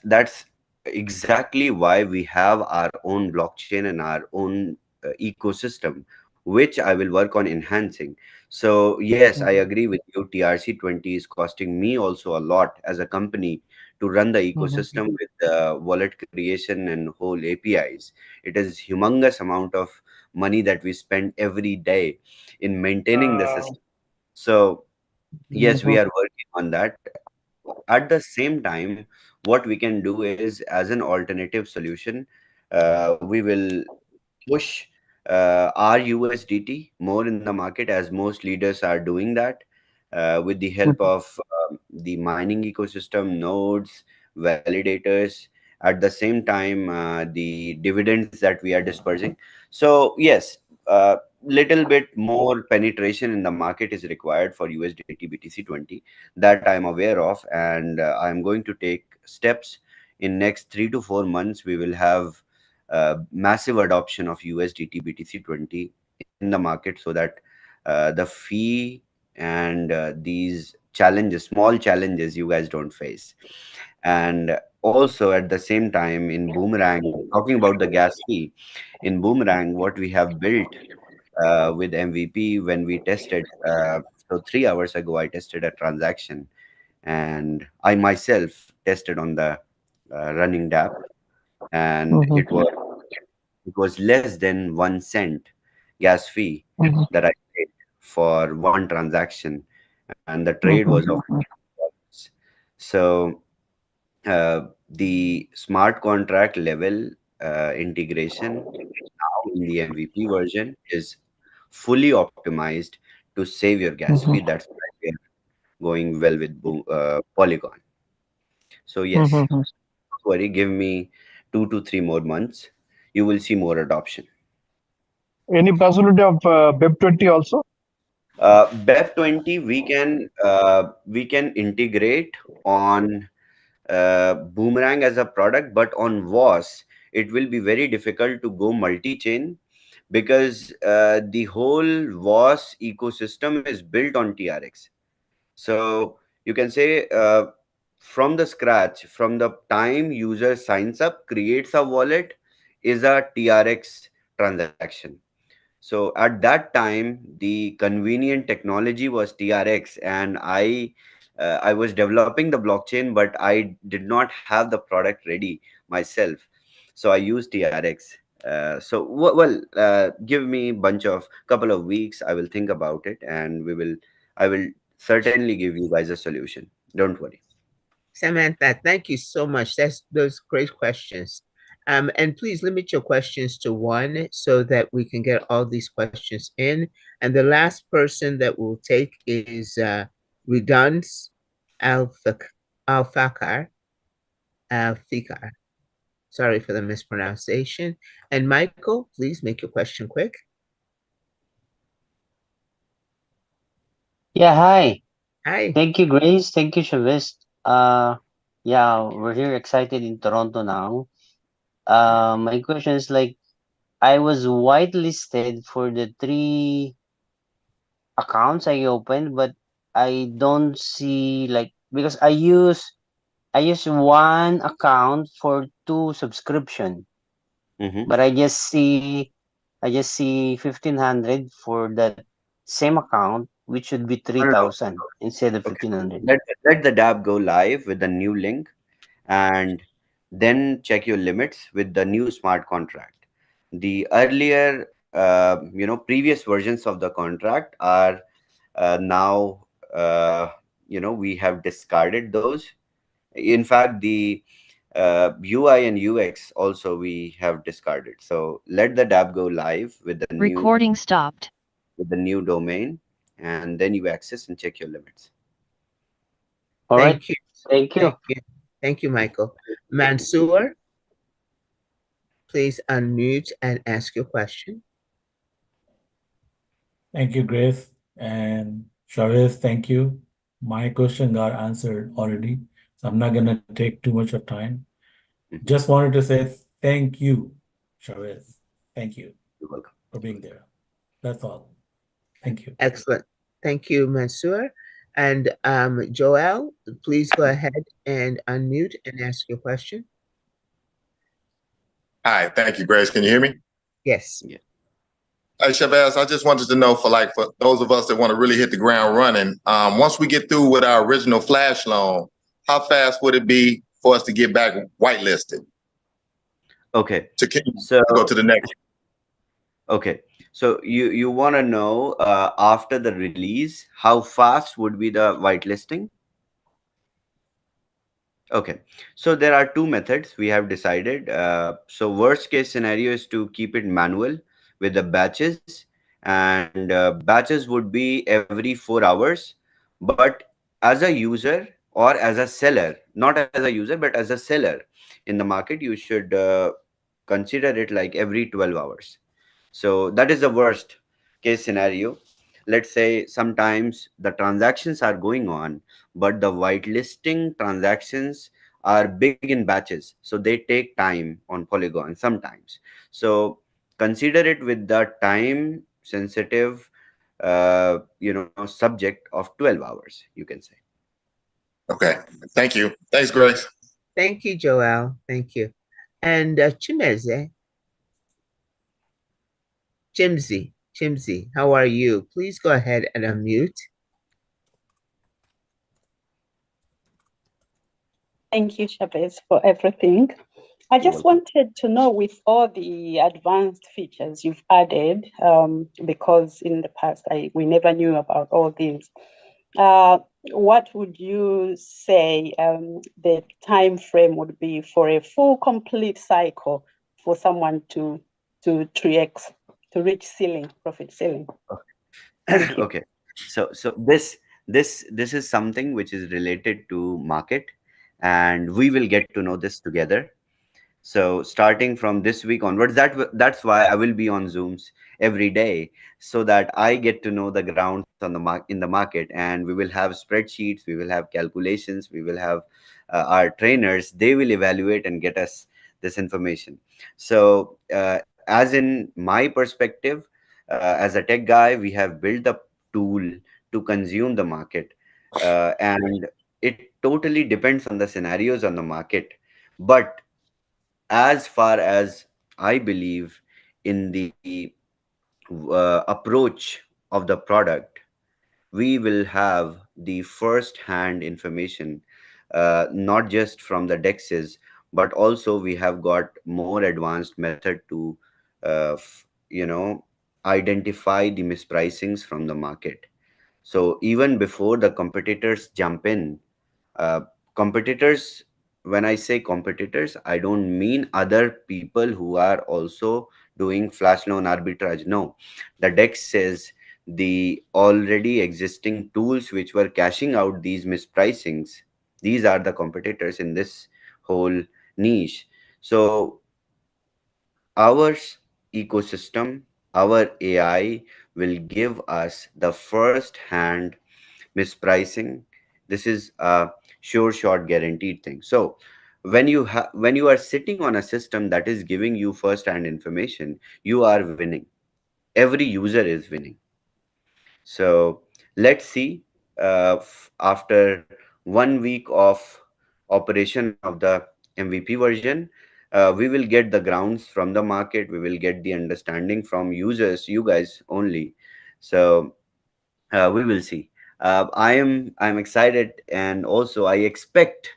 exactly why we have our own blockchain and our own ecosystem, which I will work on enhancing. So yes, I agree with you. TRC20 is costing me also a lot as a company to run the ecosystem with wallet creation and whole APIs. It is humongous amount of money that we spend every day in maintaining the system. So yes, we are working on that. At the same time, what we can do is, as an alternative solution, we will push our USDT more in the market, as most leaders are doing that, with the help of the mining ecosystem, nodes, validators. At the same time, the dividends that we are dispersing. So yes, little bit more penetration in the market is required for USDT BTC20, that I'm aware of, and I'm going to take steps. In next 3 to 4 months, we will have massive adoption of USDT BTC20 in the market, so that the fee and these challenges, small challenges, you guys don't face. And also at the same time, in Boomerang, talking about the gas fee, in Boomerang, what we have built with MVP when we tested. So 3 hours ago, I tested a transaction, and I myself tested on the running DApp, and it was less than 1 cent gas fee that I paid for one transaction, and the trade was of $5. So the smart contract level integration now in the MVP version is fully optimized to save your gas fee. That's why we are going well with Polygon. So yes, don't worry, give me 2 to 3 more months. You will see more adoption. Any possibility of BEP20 also? BEP20 we can integrate on Boomerang as a product, but on WAS it will be very difficult to go multi-chain, because the whole WAS ecosystem is built on TRX. So you can say, from the scratch, from the time user signs up, creates a wallet, is a TRX transaction. So at that time, the convenient technology was TRX, and I was developing the blockchain, but I did not have the product ready myself. So I used TRX. Give me bunch of couple of weeks. I will think about it, and I will certainly give you guys a solution. Don't worry. Samantha, thank you so much. That's those great questions. And please limit your questions to one so that we can get all these questions in. And the last person that we'll take is Redunce Alfikar. Sorry for the mispronunciation. And Michael, please make your question quick. Yeah, hi. Hi. Thank you, Grace. Thank you, Shavez. Yeah, we're here excited in Toronto now. My question is like, I was whitelisted for the 3 accounts I opened, but I don't see like, because I use one account for 2 subscription, but I just see 1,500 for that same account, which should be 3,000 instead of 1,500. Let the dApp go live with the new link, and then check your limits with the new smart contract. The earlier, previous versions of the contract are now, we have discarded those. In fact, the UI and UX also we have discarded. So let the dApp go live with the Recording stopped. with the new domain, and then you access and check your limits. All right. Thank you. Thank you. Thank you. Thank you, Michael. Mansoor, please unmute and ask your question. Thank you, Grace. And Shavez, thank you. My question got answered already, so I'm not going to take too much of time. Just wanted to say thank you, Shavez. Thank you. You're welcome for being there. That's all. Thank you. Excellent. Thank you, Mansoor. And Joel, please go ahead and unmute and ask your question. Hi, thank you, Grace. Can you hear me? Yes. Yeah. Hey, Shavez, I just wanted to know for those of us that want to really hit the ground running, once we get through with our original flash loan, how fast would it be for us to get back whitelisted. Okay. So can you So go to the next? okay. So you want to know after the release, how fast would be the whitelisting? Okay. So there are two methods we have decided. So worst case scenario is to keep it manual with the batches, and batches would be every 4 hours. But as a user or as a seller, not as a user, but as a seller in the market, you should consider it like every 12 hours. So that is the worst case scenario. Let's say sometimes the transactions are going on, but the whitelisting transactions are big in batches. So they take time on Polygon sometimes. So consider it with the time sensitive, subject of 12 hours, you can say. Okay. Thank you. Thanks, Grace. Thank you, Joel. Thank you. And Chimsy, how are you? Please go ahead and unmute. Thank you, Shavez, for everything. I just wanted to know, with all the advanced features you've added, because in the past we never knew about all these. What would you say the time frame would be for a full complete cycle for someone to 3x to reach profit ceiling? Okay. So this is something which is related to market, and we will get to know this together. So starting from this week onwards, that's why I will be on Zooms every day, so that I get to know the grounds on in the market, and we will have spreadsheets, we will have calculations, we will have our trainers. They will evaluate and get us this information. So as in my perspective, as a tech guy, we have built a tool to consume the market, and it totally depends on the scenarios on the market. But as far as I believe in the approach of the product, we will have the first hand information, not just from the dexes, but also we have got more advanced method to uh, f- you know identify the mispricings from the market. So even before the competitors jump in, uh, competitors, when I say competitors, I don't mean other people who are also doing flash loan arbitrage. No, the dex says the already existing tools which were cashing out these mispricings, these are the competitors in this whole niche. So our ecosystem, our AI will give us the first hand mispricing. This is a sure shot guaranteed thing. So when you are sitting on a system that is giving you first hand information, you are winning. Every user is winning. So let's see, after 1 week of operation of the MVP version, we will get the grounds from the market, we will get the understanding from users, you guys only. So we will see. I'm excited, and also I expect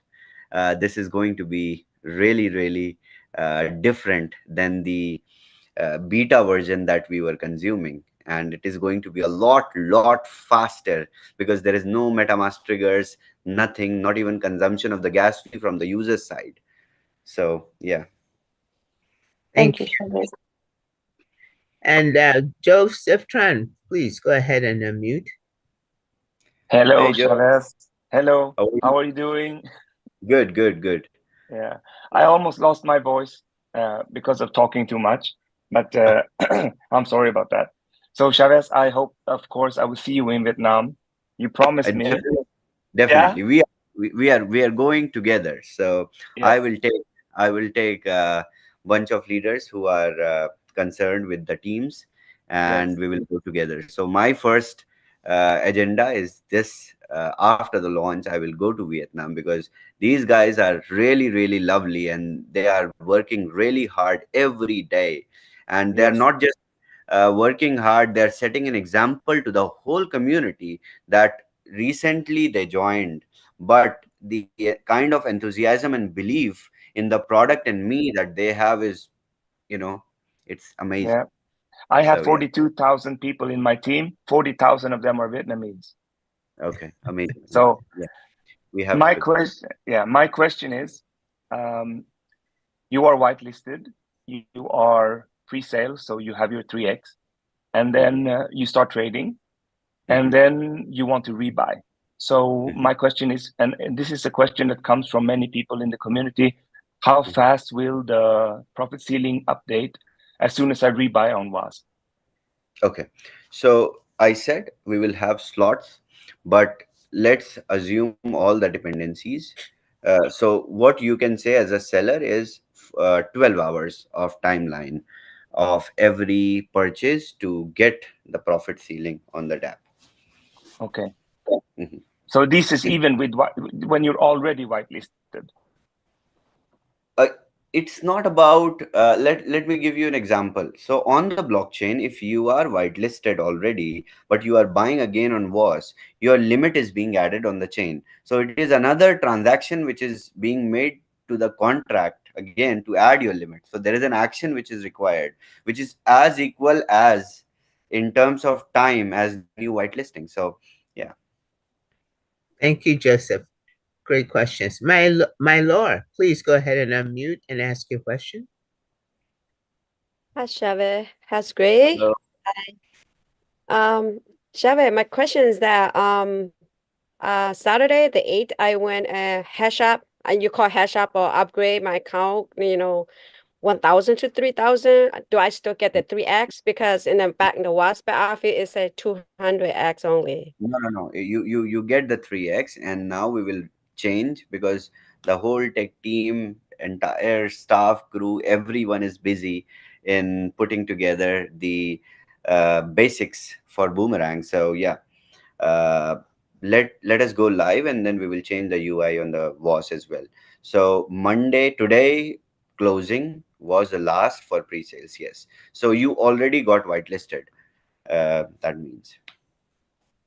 this is going to be really different than the beta version that we were consuming, and it is going to be a lot faster, because there is no MetaMask triggers, nothing, not even consumption of the gas fee from the user side. So yeah. Thank you, Shavez. And Joseph Tran, please go ahead and unmute. Hello, Hey, Joe. Shavez. Hello. How are you? How are you doing? Good. Yeah, I almost lost my voice because of talking too much, but I'm sorry about that. So, Chavez, I hope, of course, I will see you in Vietnam. You promised me. Definitely. Yeah? We are going together. So Yes. I will take a bunch of leaders who are concerned with the teams, and Yes. we will go together. So my first agenda is this: after the launch, I will go to Vietnam, because these guys are really lovely, and they are working really hard every day, and they are Yes. not just working hard, they're setting an example to the whole community that recently they joined, but the kind of enthusiasm and belief in the product and me that they have is, it's amazing. Yeah. I have So, 42,000 people in my team. 40,000 of them are Vietnamese. Okay, amazing. So yeah, we have my question is, you are whitelisted, you are pre-sale, so you have your 3x, and then you start trading, and then you want to rebuy. So my question is, and this is a question that comes from many people in the community, how fast will the profit ceiling update as soon as I rebuy on WAS? Okay, so I said we will have slots, but let's assume all the dependencies. So what you can say as a seller is 12 hours of timeline of every purchase to get the profit ceiling on the DApp. Okay. So this is even with when you're already whitelisted. It's not about let me give you an example. So on the blockchain, if you are whitelisted already but you are buying again on WAS, your limit is being added on the chain. So it is another transaction which is being made to the contract again to add your limit. So there is an action which is required, which is as equal as in terms of time as the new whitelisting. So yeah. Thank you, Joseph. Great questions. My Lord, please go ahead and unmute and ask your question. Hi, Shavez. That's great. Shavez, my question is that Saturday the 8th, I went hash up, and you call hash up or upgrade my account, 1,000 to 3,000. Do I still get the 3x? Because in the back in the WhatsApp office, it said 200x only. No. You get the 3x, and now we will change because the whole tech team, entire staff, crew, everyone is busy in putting together the basics for Boomerang. So yeah, let us go live, and then we will change the UI on the WAS as well. So Monday today closing was the last for pre-sales. Yes. So you already got whitelisted. That means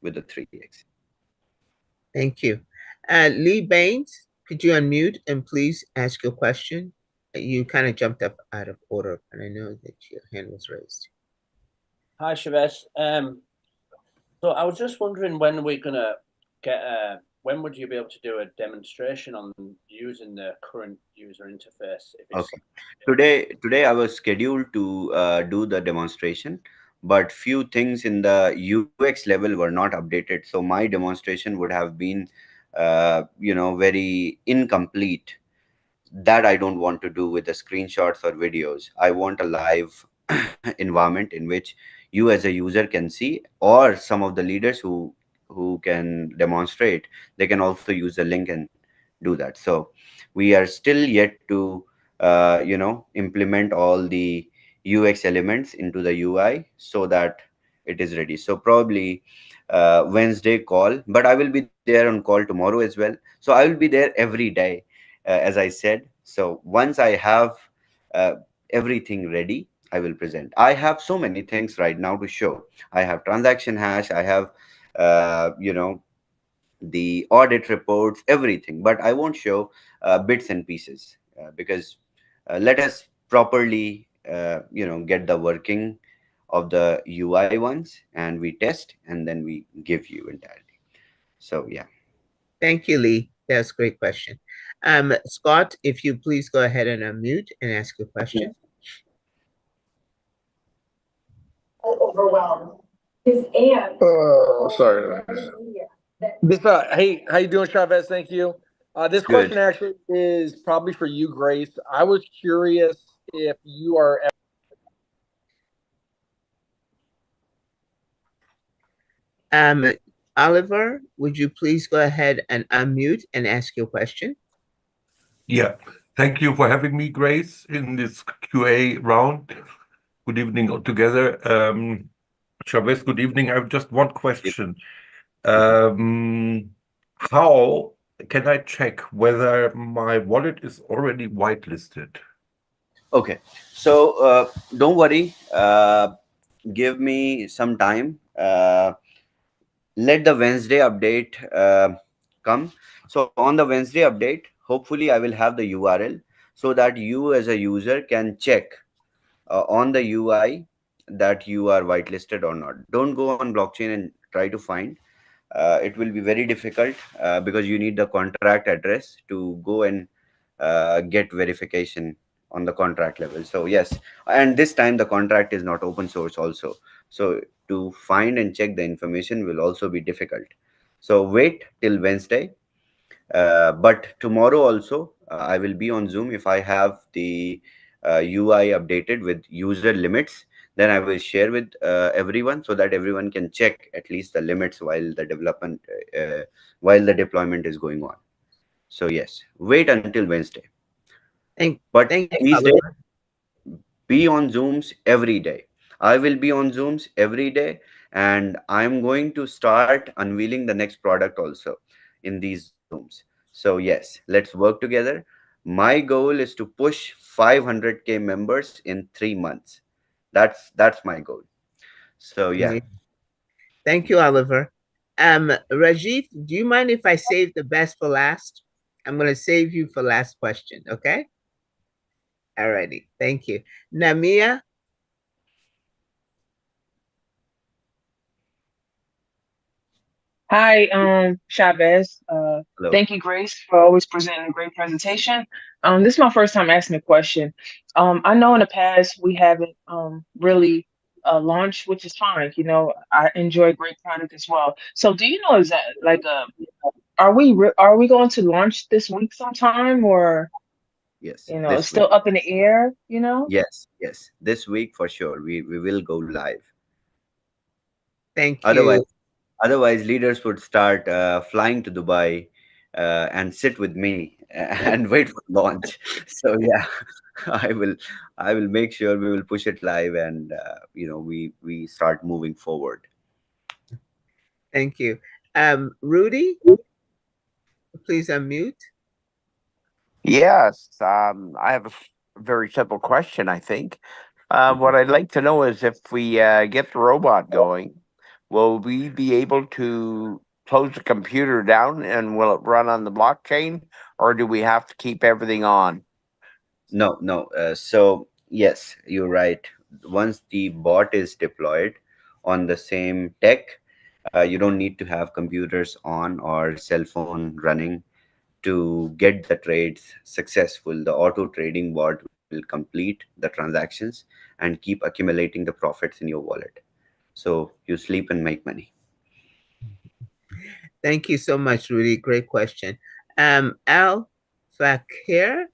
with the 3x. Thank you. Lee Baines, could you unmute and please ask your question? You kind of jumped up out of order, and I know that your hand was raised. Hi, Shavez. So I was just wondering when we're gonna get when would you be able to do a demonstration on using the current user interface? Okay. Today I was scheduled to do the demonstration, but few things in the UX level were not updated. So my demonstration would have been, very incomplete. That I don't want to do with the screenshots or videos. I want a live environment in which you as a user can see, or some of the leaders who can demonstrate, they can also use the link and do that. So we are still yet to implement all the UX elements into the UI so that it is ready. So probably Wednesday call, but I will be there on call tomorrow as well. So I will be there every day, as I said. So once I have everything ready, I will present. I have so many things right now to show. I have transaction hash, I have the audit reports, everything, but I won't show bits and pieces because let us properly get the working of the UI ones, and we test, and then we give you entirely. So yeah. Thank you, Lee. That's a great question. Scott, if you please go ahead and unmute and ask your question. Overwhelmed. Sorry. This hey, how you doing, Shavez? Thank you. This question Good. actually is probably for you, Grace. I was curious if you are. Oliver, would you please go ahead and unmute and ask your question? Yeah, thank you for having me, Grace, in this QA round. Good evening all together. Shavez, good evening. I have just one question. How can I check whether my wallet is already whitelisted? Okay, so don't worry. Give me some time. Let the Wednesday update come. So on the Wednesday update, hopefully I will have the URL so that you as a user can check on the UI that you are whitelisted or not. Don't go on blockchain and try to find. It will be very difficult because you need the contract address to go and get verification on the contract level. So yes, and this time the contract is not open source also. So to find and check the information will also be difficult. So wait till Wednesday. But tomorrow also, I will be on Zoom. If I have the UI updated with user limits, then I will share with everyone so that everyone can check at least the limits while the deployment is going on. So yes, wait until Wednesday. But Thank you, these days, Oliver. be on Zooms every day. I will be on Zooms every day, and I'm going to start unveiling the next product also in these Zooms. So yes, let's work together. My goal is to push 500K members in 3 months. That's my goal. So yeah. Thank you, Oliver. Rajiv, do you mind if I save the best for last? I'm going to save you for last question, okay? Alrighty, thank you. Namia? Hi, Shavez. Hello. Thank you, Grace, for always presenting a great presentation. This is my first time asking a question. I know in the past we haven't really launched, which is fine. You know, I enjoy great product as well. So, do you know is that like are we going to launch this week sometime, or Yes, you know, it's this week. still up in the air? You know. Yes, this week for sure. We will go live. Thank Otherwise, you. otherwise leaders would start flying to Dubai and sit with me and wait for launch. So yeah, I will I will make sure we will push it live, and we start moving forward. Thank you. Rudy, please unmute. Yes, I have a very simple question, I think. What I'd like to know is if we get the robot going, will we be able to close the computer down and will it run on the blockchain, or do we have to keep everything on? No. So yes, you're right. Once the bot is deployed on the same tech, you don't need to have computers on or cell phone running to get the trades successful. The auto trading bot will complete the transactions and keep accumulating the profits in your wallet. So you sleep and make money. Thank you so much, Rudy. Great question. Al Fakir,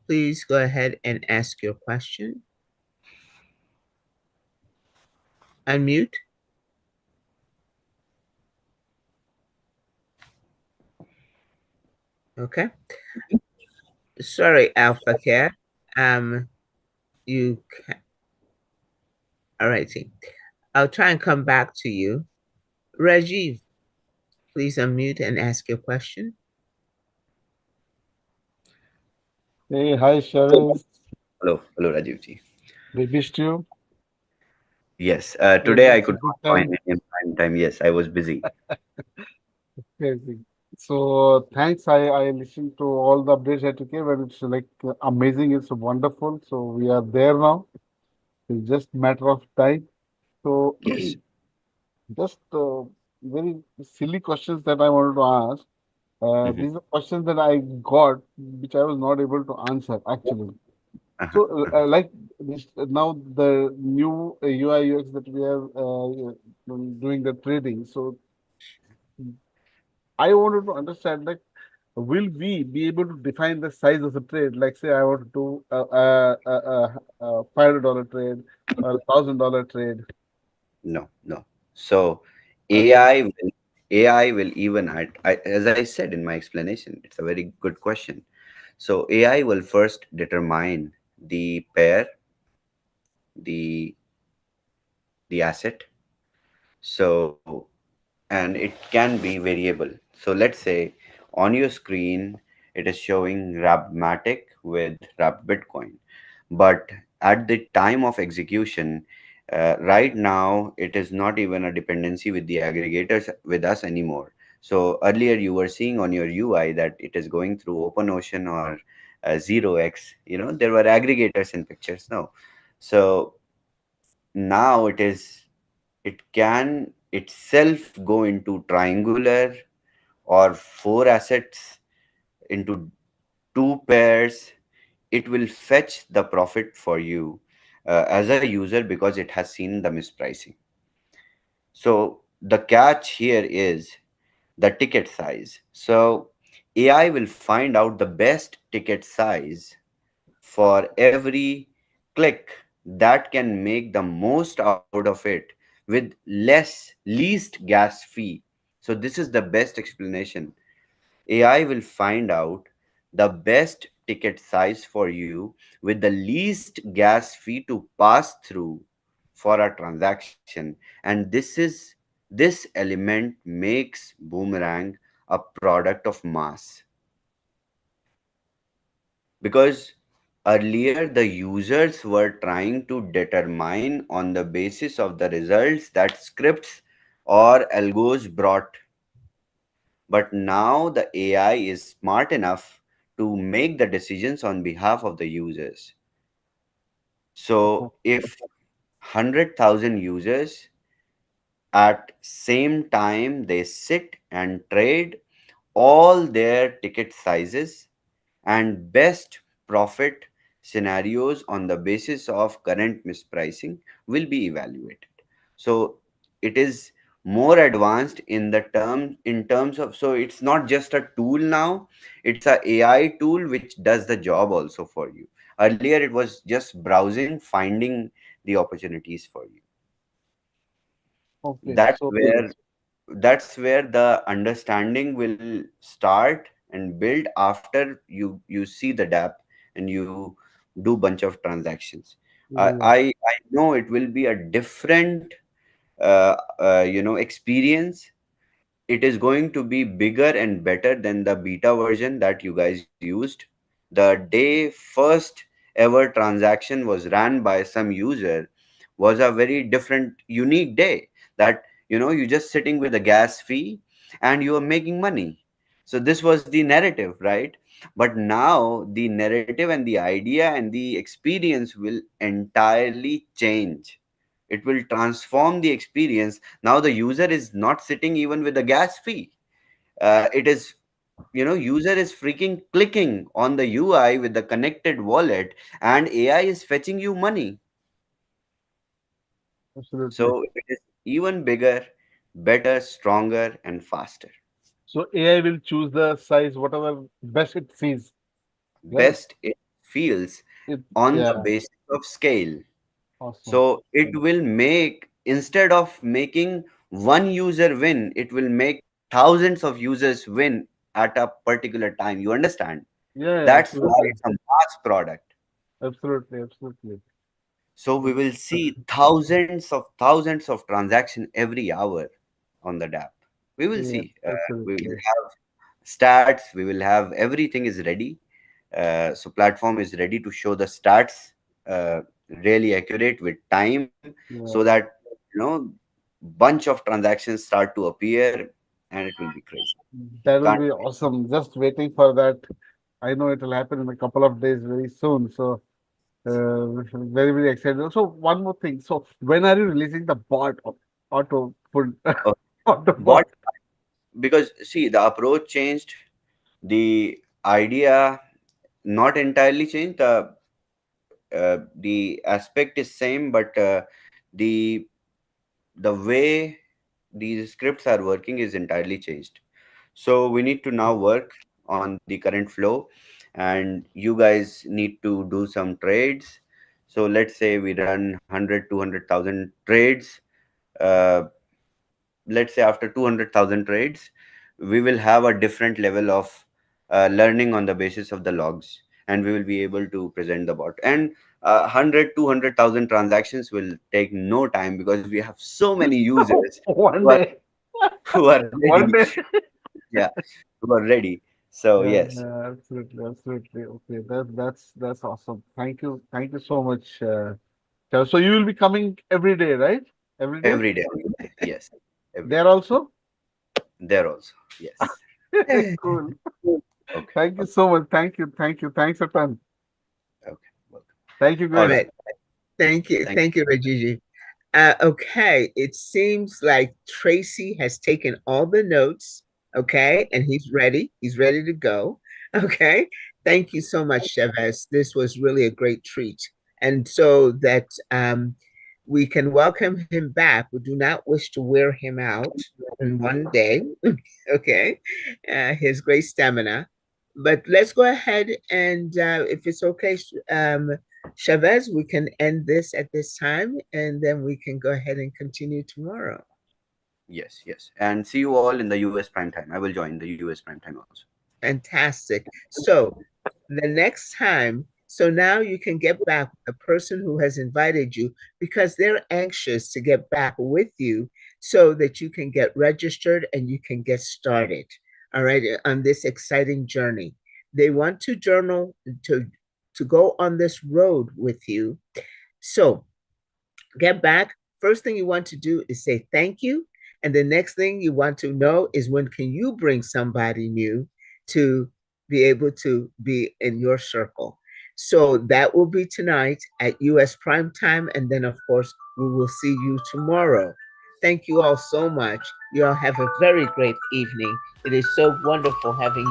please go ahead and ask your question. Unmute. Okay. Sorry, Al Fakir. You can. All righty. I'll try and come back to you. Rajiv, please unmute and ask your question. Hey, hi, Shavez. Hello, Rajiv ji. We missed you. Yes, Hey, today I it's a could good not join time. in prime time. Yes, I was busy. Crazy. So thanks. I listened to all the updates that you gave, and it's like amazing. It's wonderful. So we are there now. It's just matter of time. So Yes. just very silly questions that I wanted to ask. These are questions that I got, which I was not able to answer actually. So, like this, now the new UI UX that we are doing the trading. So, I wanted to understand, like, will we be able to define the size of the trade? Like, say, I want to do a $500 trade or $1,000 trade. No. So Okay. AI will even as I said in my explanation, it's a very good question. So AI will first determine the pair, the asset. So, and it can be variable. So let's say on your screen it is showing Rabmatic with Rab Bitcoin, but at the time of execution, right now it is not even a dependency with the aggregators with us anymore. So earlier you were seeing on your UI that it is going through OpenOcean or 0x. There were aggregators in pictures. No, so now it can itself go into triangular or four assets into two pairs. It will fetch the profit for you as a user because it has seen the mispricing. So the catch here is the ticket size. So AI will find out the best ticket size for every click that can make the most out of it with least gas fee. So this is the best explanation. AI will find out the best ticket size for you with the least gas fee to pass through for a transaction. And this element makes Boomerang a product of mass. Because earlier the users were trying to determine on the basis of the results that scripts or algos brought. But now the AI is smart enough to make the decisions on behalf of the users. So if 100,000 users at same time they sit and trade all their ticket sizes and best profit scenarios on the basis of current mispricing will be evaluated. So it is more advanced in terms of, so it's not just a tool now, it's a AI tool which does the job also for you. Earlier it was just browsing, finding the opportunities for you. Okay, that's so where that's where the understanding will start and build after you see the DApp and you do bunch of transactions. yeah. I know it will be a different experience. It is going to be bigger and better than the beta version that you guys used. The day first ever transaction was ran by some user was a very different, unique day, that you're just sitting with a gas fee and you are making money. So this was the narrative, right? But now the narrative and the idea and the experience will entirely change. It will transform the experience. Now the user is not sitting even with a gas fee. It is, user is freaking clicking on the UI with the connected wallet, and AI is fetching you money. Absolutely. So it is even bigger, better, stronger, and faster. So AI will choose the size, whatever best it sees, right? Best it feels It, on the yeah, basis of scale. awesome. So it will make, instead of making one user win, it will make thousands of users win at a particular time. You understand? Yeah, yeah, That's why absolutely. it's a mass product. Absolutely, absolutely. So we will see thousands of transactions every hour on the DApp. We will Yeah, see. We will absolutely. have stats. We will have, everything is ready. So platform is ready to show the stats, uh, really accurate with time, so Yeah, that bunch of transactions start to appear, and it will be crazy. that will Can't be awesome. Just waiting for that. I know it will happen in a couple of days very soon. So, very, very excited. So, one more thing. So, when are you releasing the bot of auto food uh, auto bot, bot? because see, the approach changed, the idea not entirely changed. The aspect is same, but the the way these scripts are working is entirely changed. So we need to now work on the current flow, and you guys need to do some trades. So let's say we run 100 200,000 trades. uh, let's say after 200,000 trades, we will have a different level of learning on the basis of the logs, and we will be able to present the bot. And 100 200,000 transactions will take no time, because we have so many users One who are day. who are One ready. day. Yeah, who are ready. So Yeah, yes, yeah, absolutely, absolutely. Okay, that's awesome. Thank you so much. So you will be coming every day, right? Every day? every day. Yes, every There day. also? There also. Yes. Cool. Okay. Thank you so much. Thank you. Thank you. Thanks a ton. Okay. Welcome. Thank you, All Grace. right. Thank you. Thank you, Rajiji. Okay, it seems like Tracy has taken all the notes, okay, and he's ready. He's ready to go. Okay, thank you so much, Chavez. This was really a great treat. And so that we can welcome him back. We do not wish to wear him out in one day, okay, his great stamina. But let's go ahead and, if it's okay, Chavez, we can end this at this time, and then we can go ahead and continue tomorrow. Yes, yes. And see you all in the US prime time. I will join the US prime time also. Fantastic. So the next time, so now you can get back with the person who has invited you because they're anxious to get back with you so that you can get registered and you can get started, all right, on this exciting journey. They want to journal, to go on this road with you. So get back. First thing you want to do is say thank you. And the next thing you want to know is when can you bring somebody new to be able to be in your circle. So that will be tonight at US Prime Time. And then, of course, we will see you tomorrow. Thank you all so much. You all have a very great evening. It is so wonderful having you.